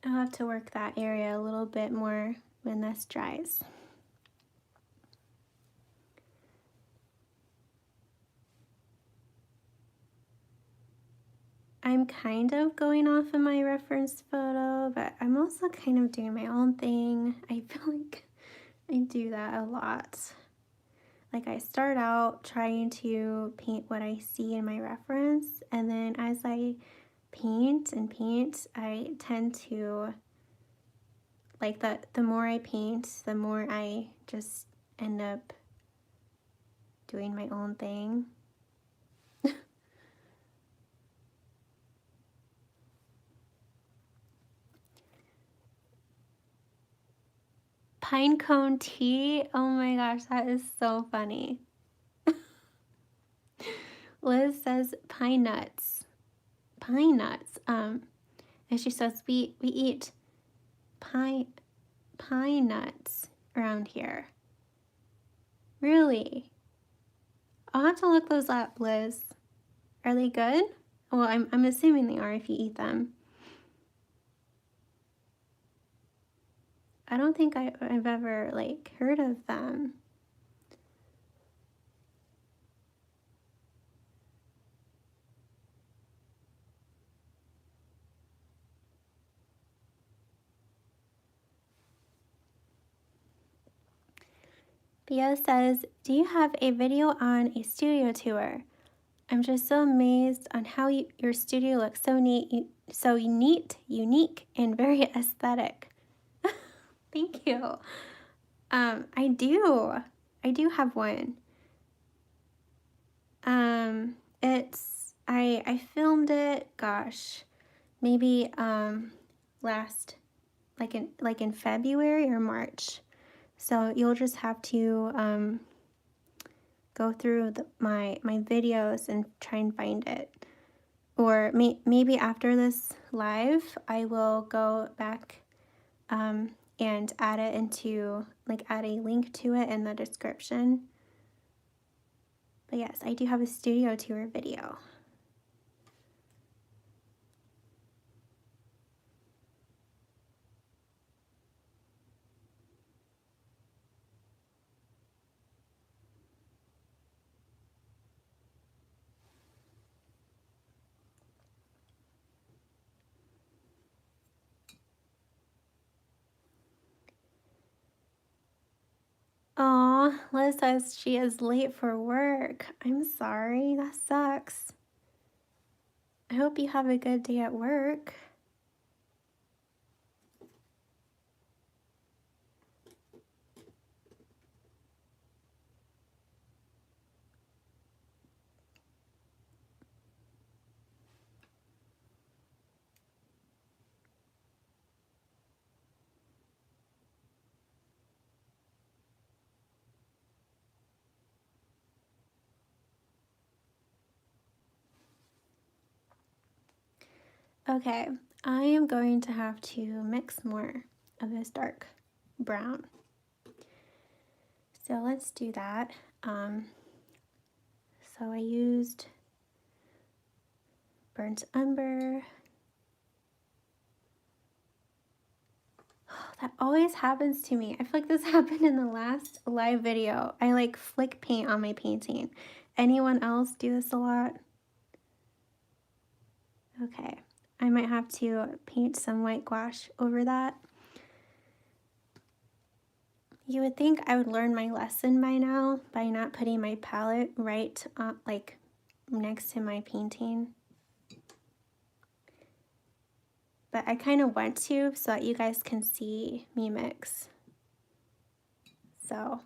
S1: I'll have to work that area a little bit more when this dries. I'm kind of going off of my reference photo, but I'm also kind of doing my own thing. I feel like I do that a lot. Like I start out trying to paint what I see in my reference, and then as I paint and paint, I tend to, like the more I paint, the more I just end up doing my own thing. Pinecone tea? Oh my gosh, that is so funny. Liz says pine nuts. Pine nuts. And she says we eat pine nuts around here. Really? I'll have to look those up, Liz. Are they good? Well, I'm assuming they are if you eat them. I don't think I've ever like heard of them. Bia says, do you have a video on a studio tour? I'm just so amazed on how your studio looks so neat, so neat, unique, and very aesthetic. Thank you. I do have one. I filmed it, gosh, maybe last like in February or March. So you'll just have to go through my videos and try and find it. Or maybe after this live, I will go back and add it into, like add a link to it in the description. But yes, I do have a studio tour video. Aw, Liz says she is late for work. I'm sorry, that sucks. I hope you have a good day at work. Okay, I am going to have to mix more of this dark brown. So let's do that. So I used burnt umber. That always happens to me. I feel like this happened in the last live video. I like flick paint on my painting. Anyone else do this a lot? Okay, I might have to paint some white gouache over that. You would think I would learn my lesson by now by not putting my palette right like next to my painting. But I kind of want to so that you guys can see me mix. So,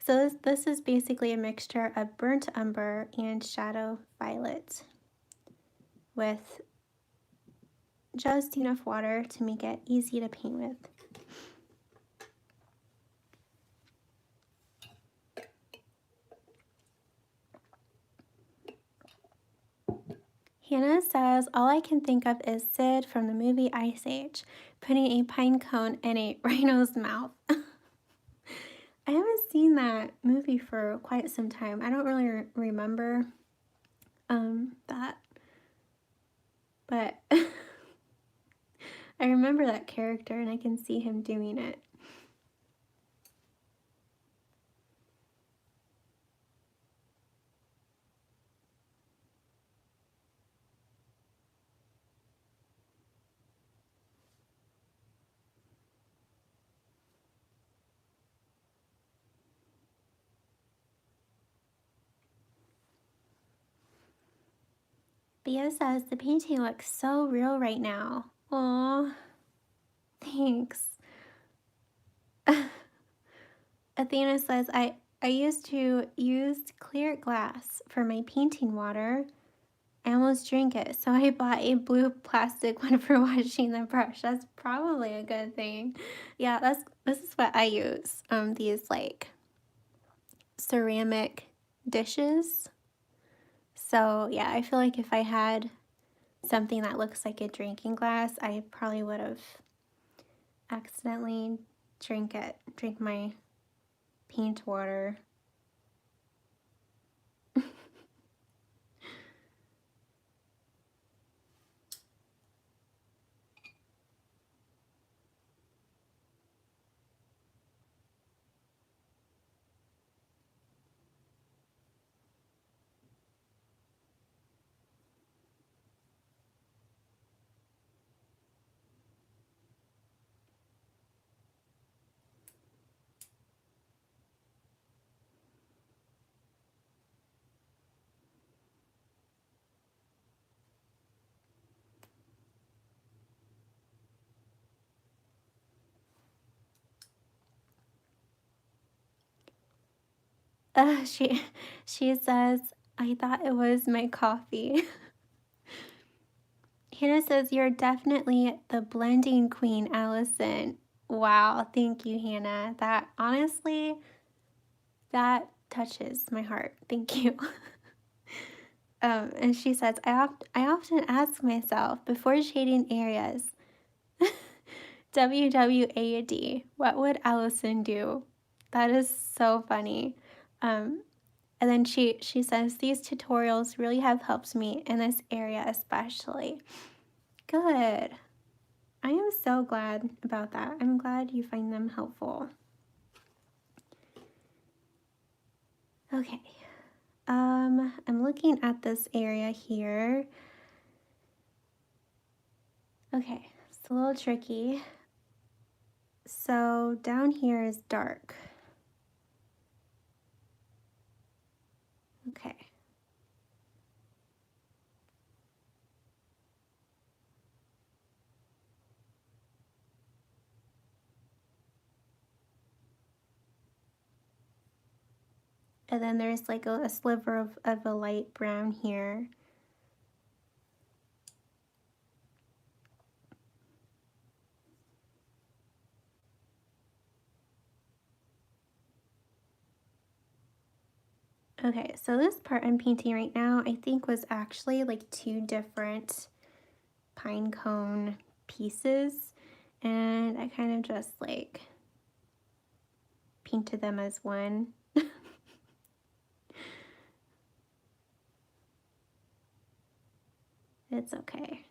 S1: so this is basically a mixture of burnt umber and shadow violet with just enough water to make it easy to paint with. Hannah says, all I can think of is Sid from the movie Ice Age, putting a pine cone in a rhino's mouth. I haven't seen that movie for quite some time. I don't really remember that, but I remember that character and I can see him doing it. Bea says, the painting looks so real right now. Aw, thanks. Athena says, I used to use clear glass for my painting water. I almost drank it, so I bought a blue plastic one for washing the brush. That's probably a good thing. Yeah, this is what I use. These like ceramic dishes. So yeah, I feel like if I had something that looks like a drinking glass, I probably would have accidentally drink my paint water. She says, I thought it was my coffee. Hannah says, you're definitely the blending queen, Allison. Wow, thank you, Hannah. That honestly, that touches my heart. Thank you. And she says, I often ask myself before shading areas, WWAD, what would Allison do? That is so funny. And then she says, these tutorials really have helped me in this area especially. Good. I am so glad about that. I'm glad you find them helpful. Okay. I'm looking at this area here. Okay, it's a little tricky. So down here is dark. Okay. And then there's like a sliver of a light brown here. Okay, so this part I'm painting right now, I think was actually like two different pine cone pieces, and I kind of just like painted them as one. It's okay.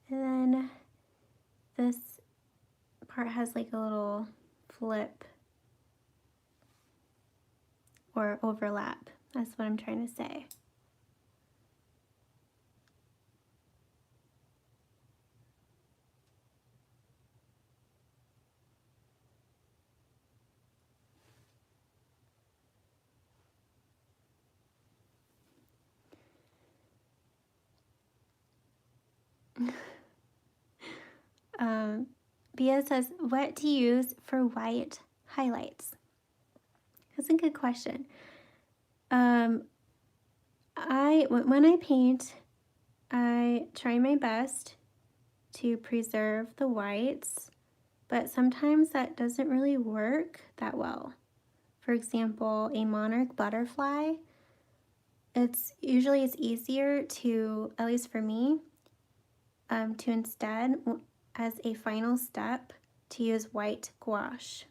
S1: And then this part has like a little flip or overlap. That's what I'm trying to say. Bia says, what do you use for white highlights? That's a good question. When I paint, I try my best to preserve the whites, but sometimes that doesn't really work that well. For example, a monarch butterfly, it's easier to, at least for me, to instead, as a final step, to use white gouache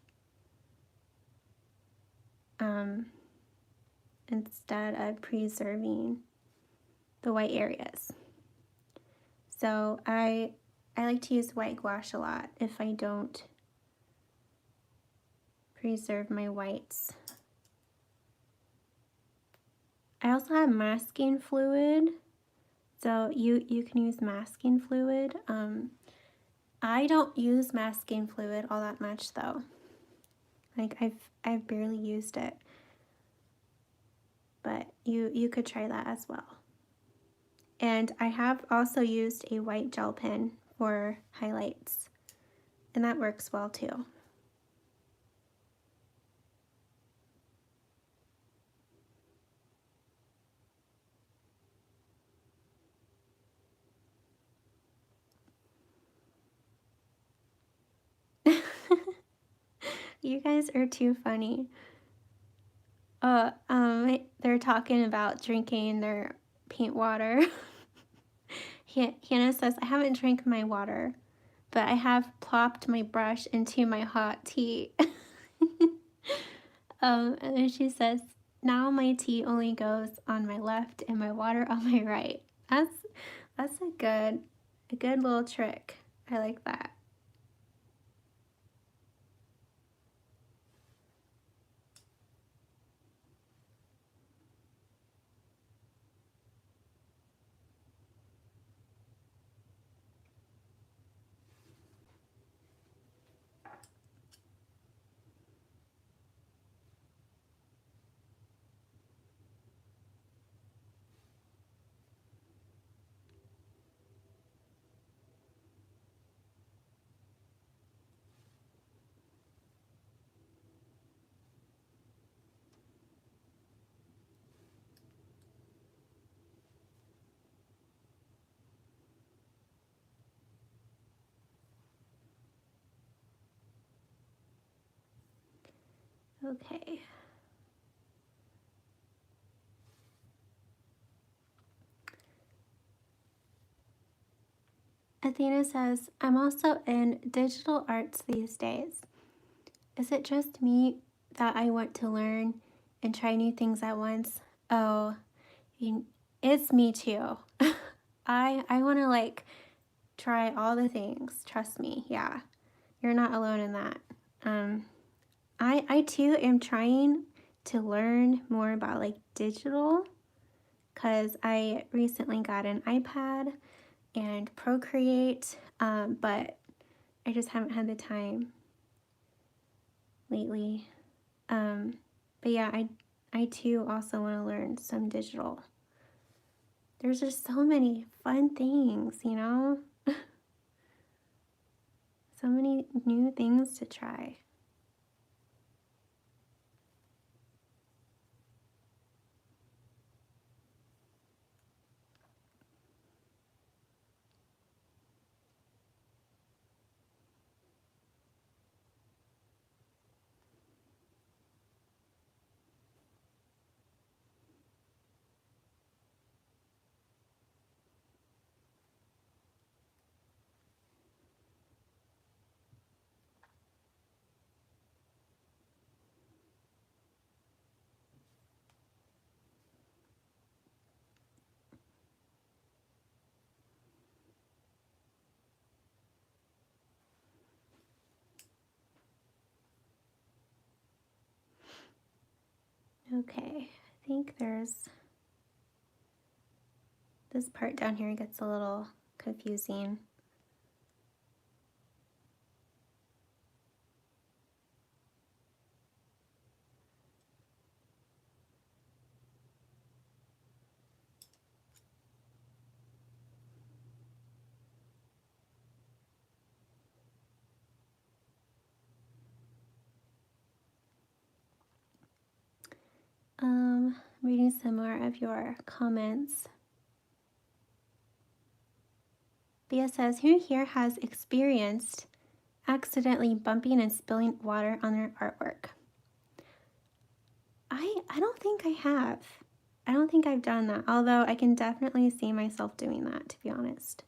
S1: instead of preserving the white areas. So I like to use white gouache a lot if I don't preserve my whites. I also have masking fluid, so you can use masking fluid. I don't use masking fluid all that much though. Like I've barely used it, but you could try that as well. And I have also used a white gel pen for highlights, and that works well too. You guys are too funny. They're talking about drinking their paint water. Hannah says, I haven't drank my water, but I have plopped my brush into my hot tea. And then she says, now my tea only goes on my left and my water on my right. That's a good little trick. I like that. Okay. Athena says, I'm also in digital arts these days. Is it just me that I want to learn and try new things at once? Oh, it's me too. I want to like try all the things. Trust me. Yeah. You're not alone in that. I too am trying to learn more about like digital, because I recently got an iPad and Procreate, but I just haven't had the time lately. But yeah, I too also want to learn some digital. There's just so many fun things, you know? So many new things to try. Okay, I think there's this part down here gets a little confusing. Reading some more of your comments. Bia says, who here has experienced accidentally bumping and spilling water on their artwork? I don't think I have. I don't think I've done that, although I can definitely see myself doing that, to be honest.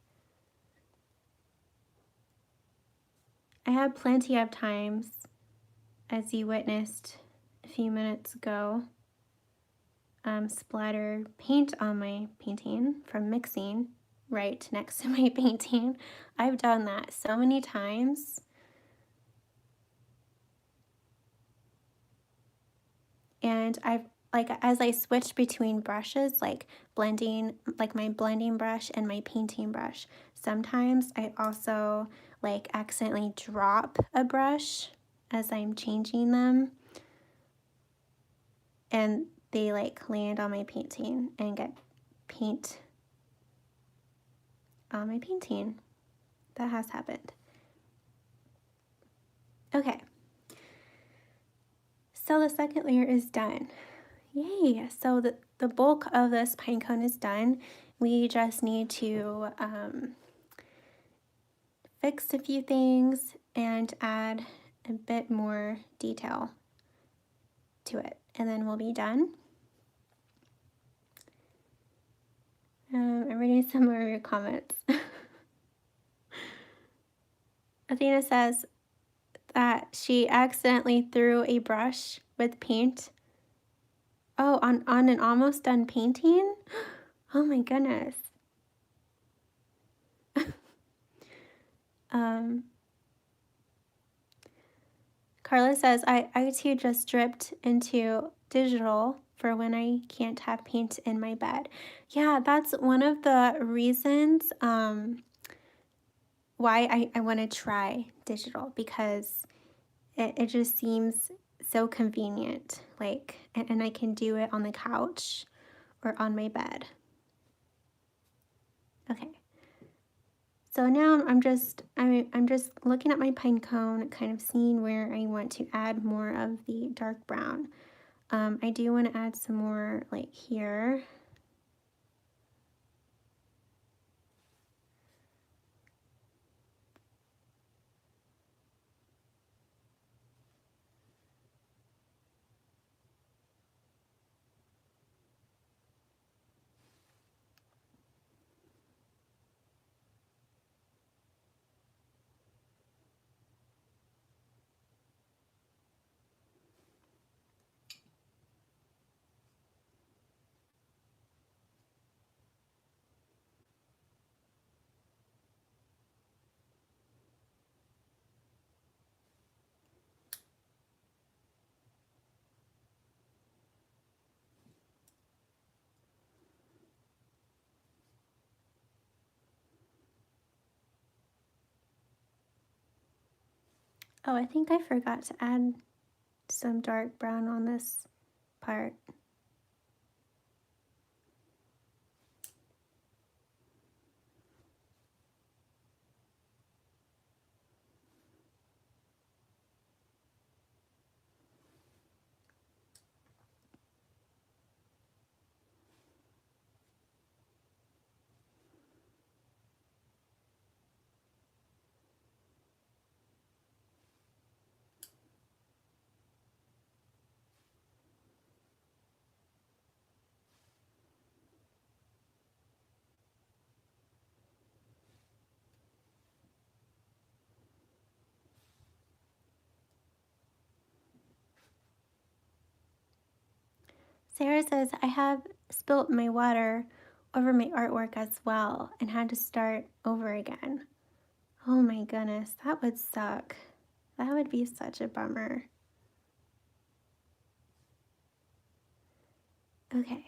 S1: I have plenty of times, as you witnessed a few minutes ago, splatter paint on my painting from mixing right next to my painting. I've done that so many times. And I've, like, as I switch between brushes, like blending, like my blending brush and my painting brush, sometimes I also like accidentally drop a brush as I'm changing them, and they like land on my painting and get paint on my painting. That has happened. Okay, so the second layer is done. Yay! So the bulk of this pine cone is done. We just need to fix a few things and add a bit more detail to it, and then we'll be done. I'm reading some more of your comments. Athena says that she accidentally threw a brush with paint. Oh, on an almost done painting? Oh my goodness. Carla says, I too just dripped into digital for when I can't have paint in my bed. Yeah, that's one of the reasons why I want to try digital, because it just seems so convenient, like, and I can do it on the couch or on my bed. Okay. So now I'm just looking at my pine cone, kind of seeing where I want to add more of the dark brown. I do want to add some more like here. Oh, I think I forgot to add some dark brown on this part. Sarah says, I have spilt my water over my artwork as well and had to start over again. Oh my goodness, that would suck. That would be such a bummer. Okay.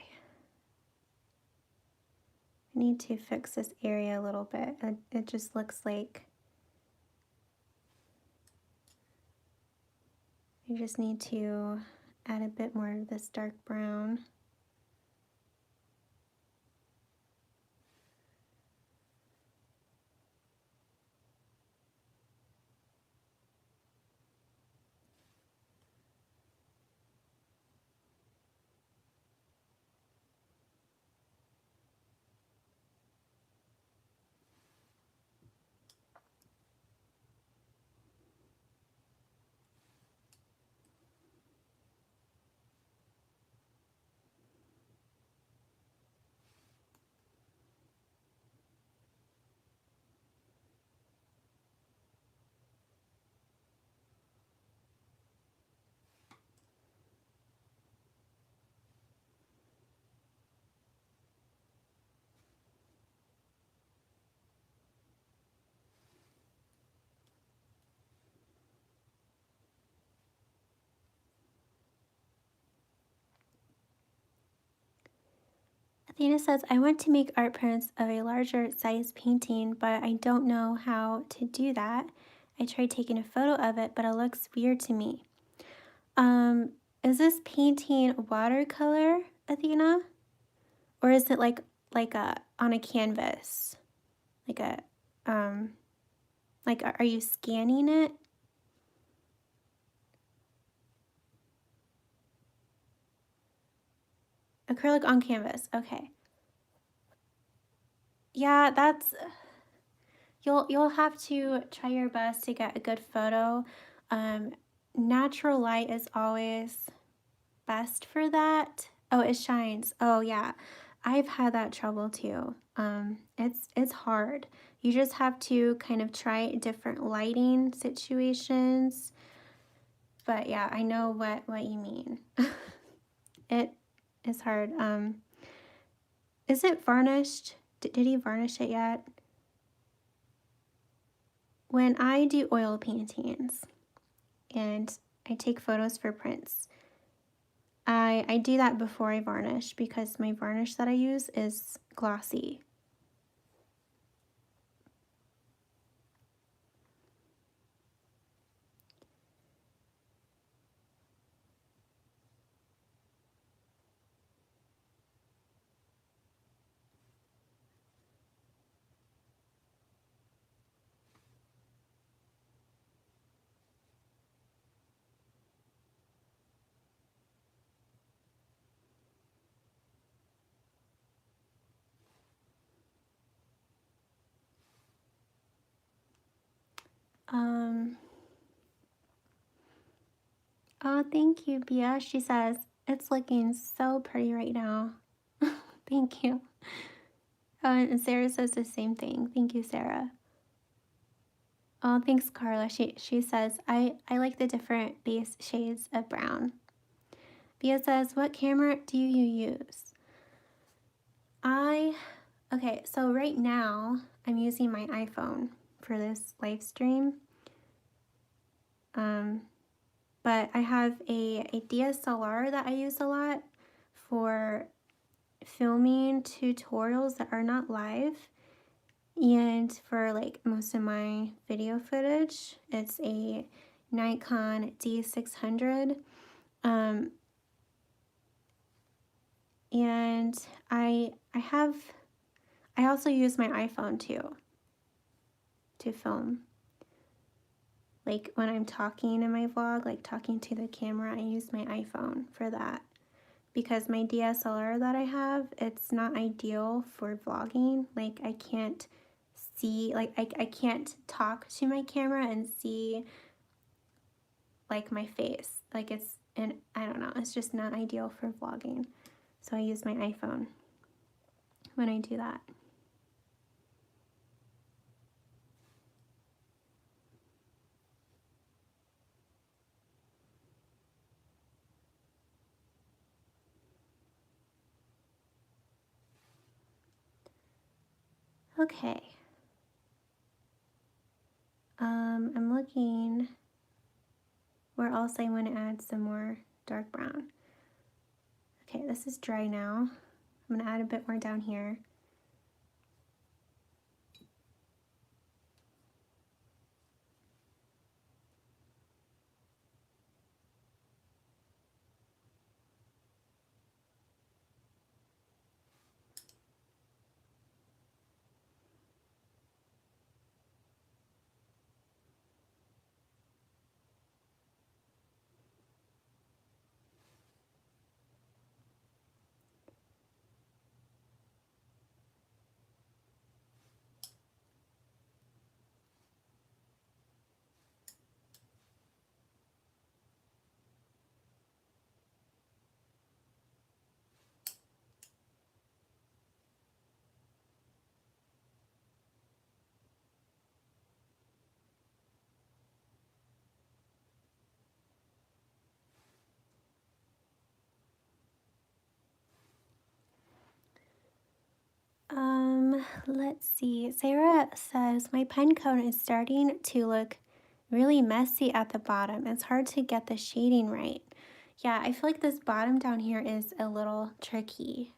S1: I need to fix this area a little bit. It just looks like I just need to add a bit more of this dark brown. Athena says, I want to make art prints of a larger size painting, but I don't know how to do that. I tried taking a photo of it, but it looks weird to me. Is this painting watercolor, Athena? Or is it like a on a canvas? Like a like are you scanning it? Acrylic on canvas. Okay. Yeah, that's you'll have to try your best to get a good photo. Natural light is always best for that. Oh, it shines. Oh yeah. I've had that trouble too. It's hard. You just have to kind of try different lighting situations. But yeah, I know what you mean. It is hard. Is it varnished? Did he varnish it yet? When I do oil paintings and I take photos for prints, I do that before I varnish because my varnish that I use is glossy. Oh, thank you, Bia. She says, it's looking so pretty right now. Thank you. Oh, and Sarah says the same thing. Thank you, Sarah. Oh, thanks, Carla. She says, I like the different base shades of brown. Bia says, what camera do you use? Okay, so right now I'm using my iPhone for this live stream. But I have a DSLR that I use a lot for filming tutorials that are not live. And for like most of my video footage, it's a Nikon D600. And I also use my iPhone too to film. Like when I'm talking in my vlog, like talking to the camera, I use my iPhone for that. Because my DSLR that I have, it's not ideal for vlogging. Like I can't see, like I can't talk to my camera and see like my face. Like and I don't know, it's just not ideal for vlogging. So I use my iPhone when I do that. Okay. I'm looking where else I want to add some more dark brown. Okay, this is dry now. I'm going to add a bit more down here. Let's see. Sarah says, my pine cone is starting to look really messy at the bottom. It's hard to get the shading right. Yeah, I feel like this bottom down here is a little tricky.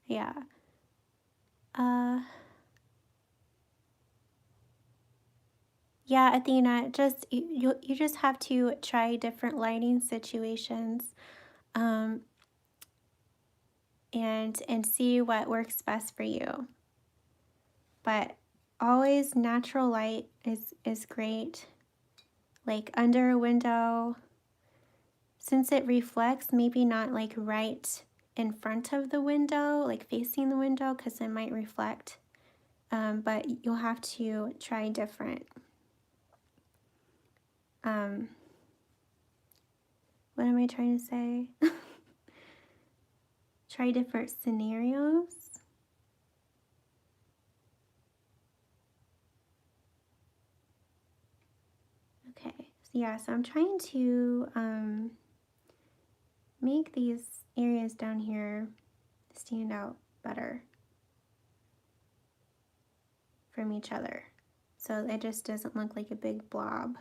S1: Yeah. Yeah, Athena, just you just have to try different lighting situations, um, and see what works best for you. But always natural light is great. Like under a window, since it reflects, maybe not like right in front of the window, like facing the window, because it might reflect. But you'll have to try different. What am I trying to say? Try different scenarios. Okay, so yeah, so I'm trying to make these areas down here stand out better from each other, so it just doesn't look like a big blob.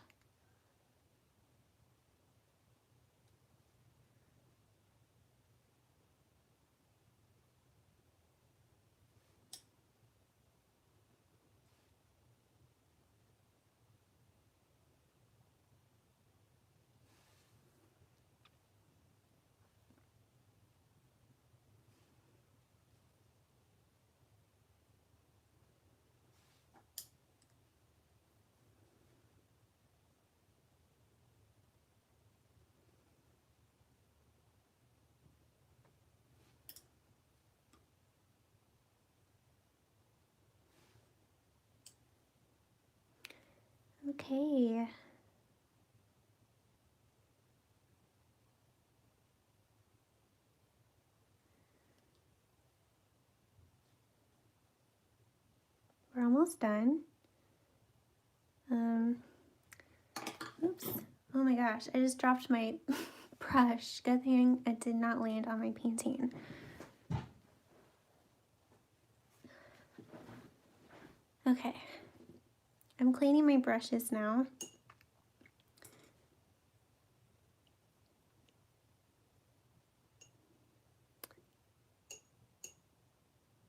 S1: Okay. We're almost done. Oops. Oh my gosh, I just dropped my brush. Good thing it did not land on my painting. Okay. I'm cleaning my brushes now.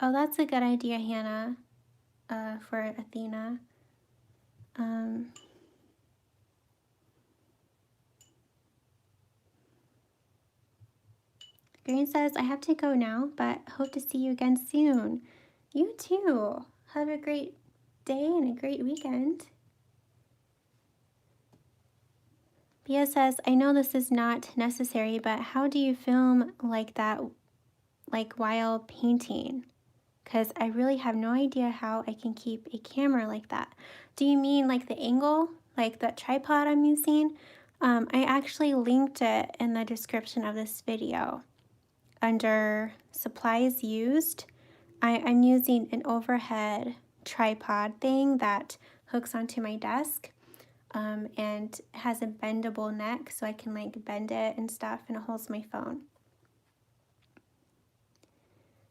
S1: Oh, that's a good idea, Hannah, for Athena. Green says, I have to go now, but hope to see you again soon. You too. Have a great day and a great weekend. Bia says, I know this is not necessary, but how do you film like that, like while painting? Because I really have no idea how I can keep a camera like that. Do you mean like the angle, like that tripod I'm using? I actually linked it in the description of this video. Under supplies used, I'm using an overhead tripod thing that hooks onto my desk, and has a bendable neck so I can like bend it and stuff, and it holds my phone.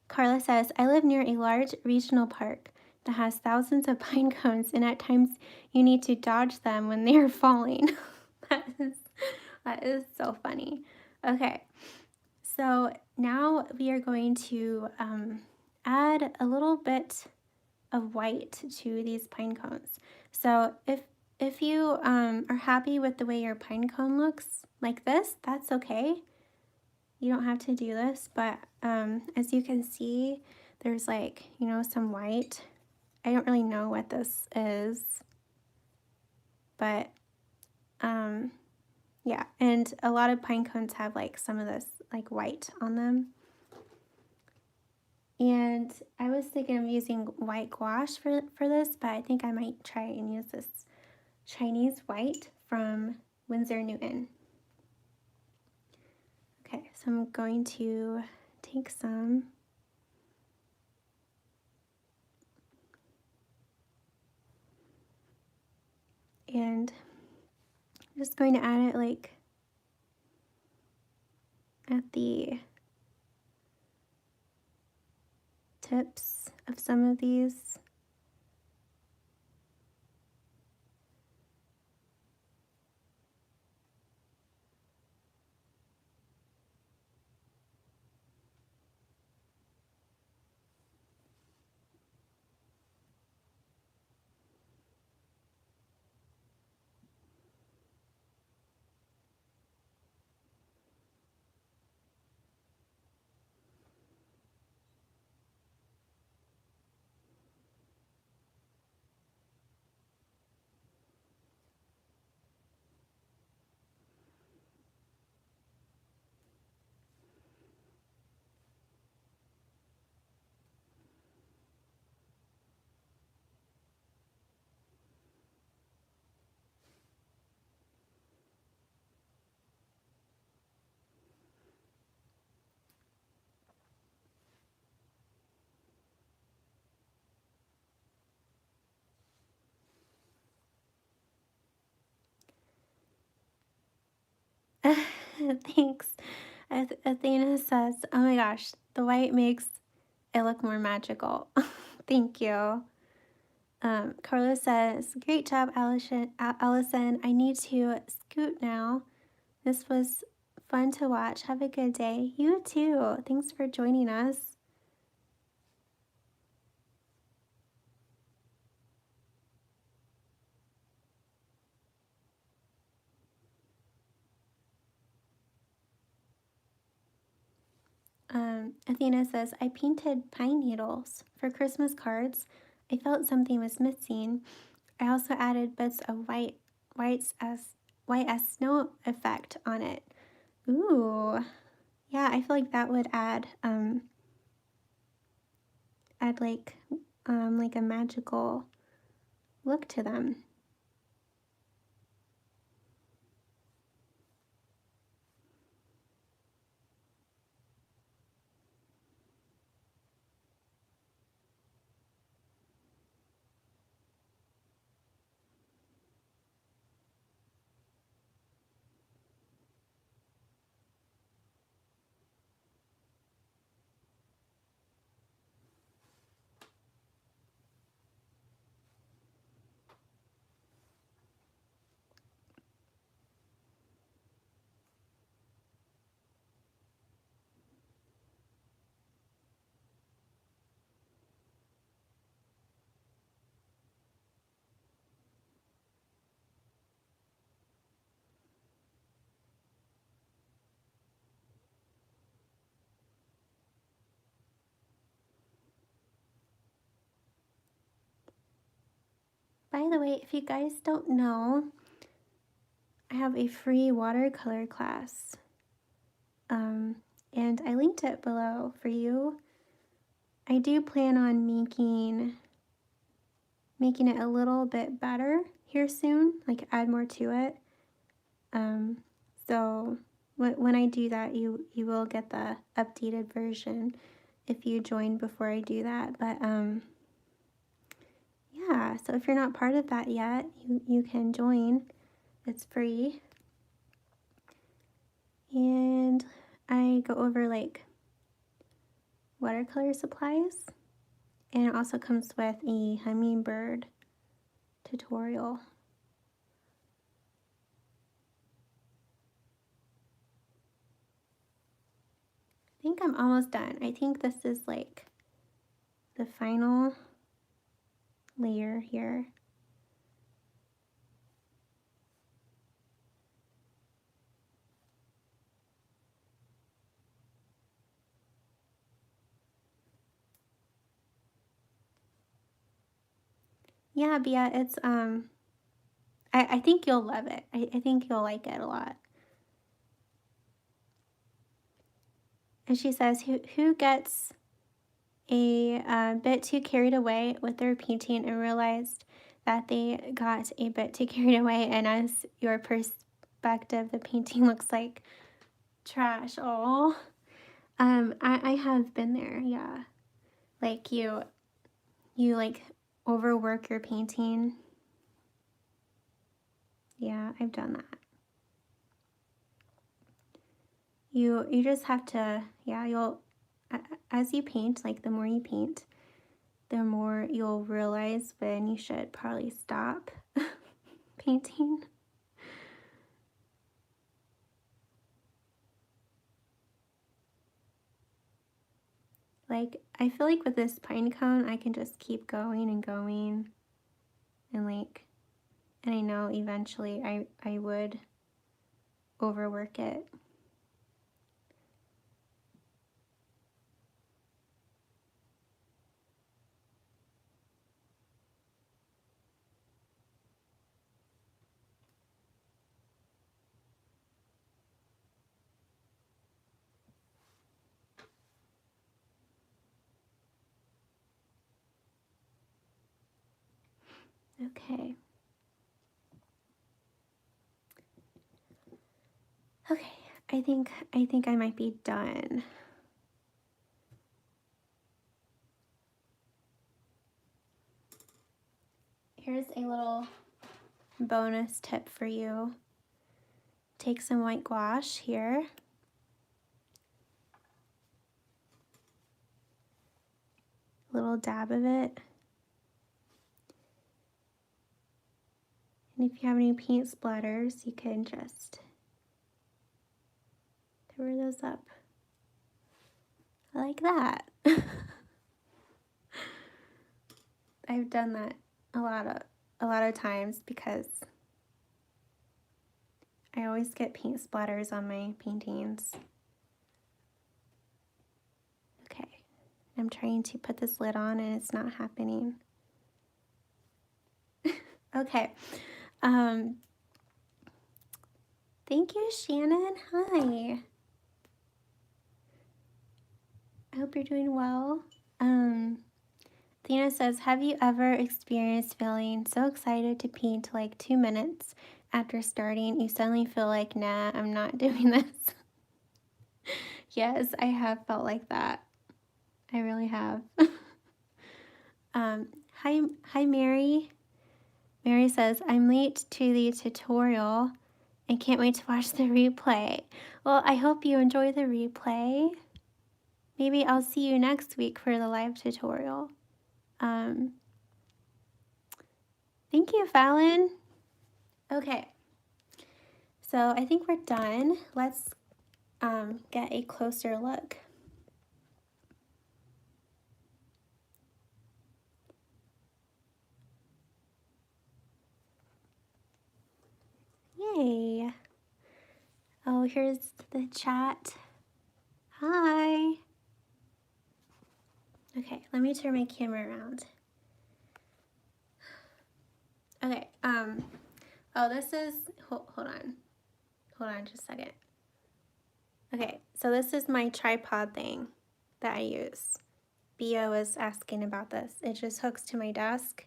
S1: Carla says, I live near a large regional park that has thousands of pine cones, and at times you need to dodge them when they are falling. that is so funny. Okay, so now we are going to add a little bit of white to these pine cones. So if you are happy with the way your pine cone looks like this, that's okay. You don't have to do this, but as you can see, there's like, you know, some white. I don't really know what this is, but yeah, and a lot of pine cones have like some of this like white on them. And I was thinking of using white gouache for this, but I think I might try and use this Chinese white from Winsor Newton. Okay, so I'm going to take some and I'm just going to add it like at the tips of some of these. Thanks. Athena says, oh my gosh, the white makes it look more magical. Thank you. Carlos says, great job, Allison. I need to scoot now. This was fun to watch. Have a good day. You too. Thanks for joining us. Athena says, I painted pine needles for Christmas cards. I felt something was missing. I also added bits of white as snow effect on it. Ooh, yeah, I feel like that would add like a magical look to them. By the way, if you guys don't know, I have a free watercolor class. And I linked it below for you. I do plan on making it a little bit better here soon, like add more to it. So when I do that, you will get the updated version if you join before I do that. But yeah, so if you're not part of that yet, you can join. It's free. And I go over like watercolor supplies. And it also comes with a hummingbird tutorial. I think I'm almost done. I think this is like the final layer here. Yeah, Bia, it's I think you'll love it. I think you'll like it a lot. And she says, who gets a bit too carried away with their painting and realized that they got a bit too carried away, and as your perspective, the painting looks like trash. Oh, I have been there, yeah. Like you like overwork your painting. Yeah, I've done that. You just have to, yeah, you'll, as you paint, like the more you paint, the more you'll realize when you should probably stop painting. Like, I feel like with this pine cone, I can just keep going and going, and like, and I know eventually I would overwork it. Okay. Okay, I think I might be done. Here's a little bonus tip for you. Take some white gouache here. A little dab of it. And if you have any paint splatters, you can just cover those up like that. I've done that a lot of times because I always get paint splatters on my paintings. Okay, I'm trying to put this lid on and it's not happening. Okay. Thank you, Shannon. Hi. I hope you're doing well. Athena says, have you ever experienced feeling so excited to paint like 2 minutes after starting, you suddenly feel like, nah, I'm not doing this? Yes, I have felt like that. I really have. Hi, Mary. Mary says, I'm late to the tutorial and can't wait to watch the replay. Well, I hope you enjoy the replay. Maybe I'll see you next week for the live tutorial. Thank you, Fallon. Okay, so I think we're done. Let's get a closer look. Yay. Oh, here's the chat. Hi. Okay, let me turn my camera around. Okay, oh, this is, hold on just a second. Okay, so this is my tripod thing that I use. Bia was asking about this. It just hooks to my desk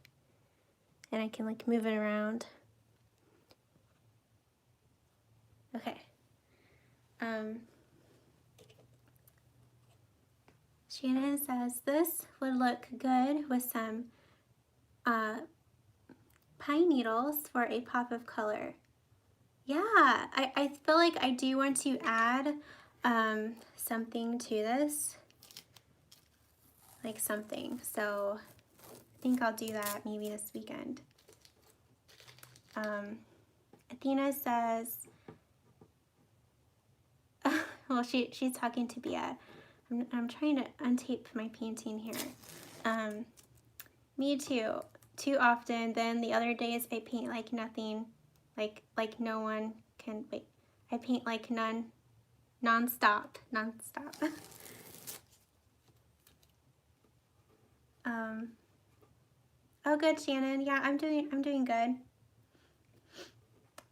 S1: and I can like move it around. Okay. Shannon says this would look good with some pine needles for a pop of color. Yeah, I feel like I do want to add something to this. like something. So I think I'll do that maybe this weekend. Athena says, well, she's talking to Bia. I'm trying to untape my painting here. Me too. Too often. Then the other days I paint like nothing, like no one can. Wait, I paint like non-stop. Oh, good, Shannon. Yeah, I'm doing good.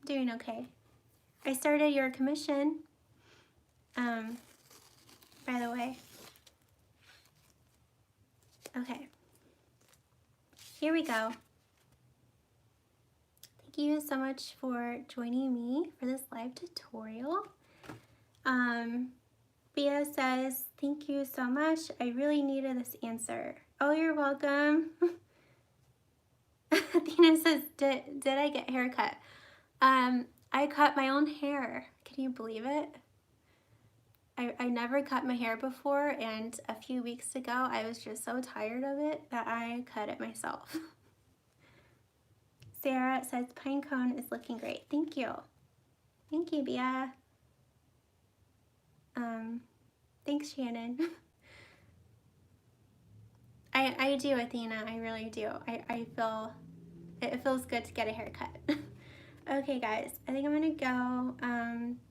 S1: Doing okay. I started your commission. By the way. Okay. Here we go. Thank you so much for joining me for this live tutorial. Bia says, thank you so much. I really needed this answer. Oh, you're welcome. Athena says, did I get a haircut? I cut my own hair. Can you believe it? I never cut my hair before, and a few weeks ago I was just so tired of it that I cut it myself. Sarah says, Pinecone is looking great. Thank you. Thank you, Bia. Thanks, Shannon. I do, Athena. I really do. I feel, it feels good to get a haircut. Okay, guys, I think I'm gonna go.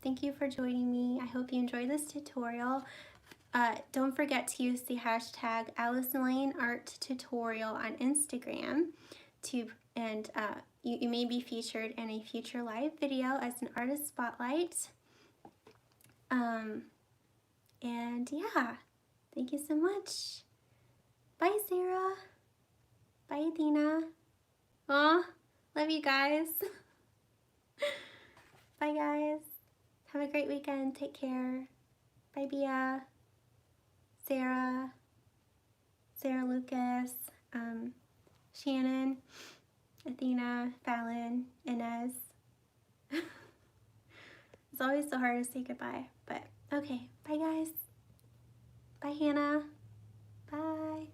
S1: Thank you for joining me. I hope you enjoyed this tutorial. Don't forget to use the hashtag AllisonLaneArtTutorial on Instagram and you may be featured in a future live video as an artist spotlight. And yeah, thank you so much. Bye, Sarah. Bye, Athena. Aw, love you guys. Bye, guys. Have a great weekend. Take care. Bye, Bia. Sarah Lucas, Shannon, Athena, Fallon, Inez. It's always so hard to say goodbye, but okay. Bye, guys. Bye, Hannah. Bye.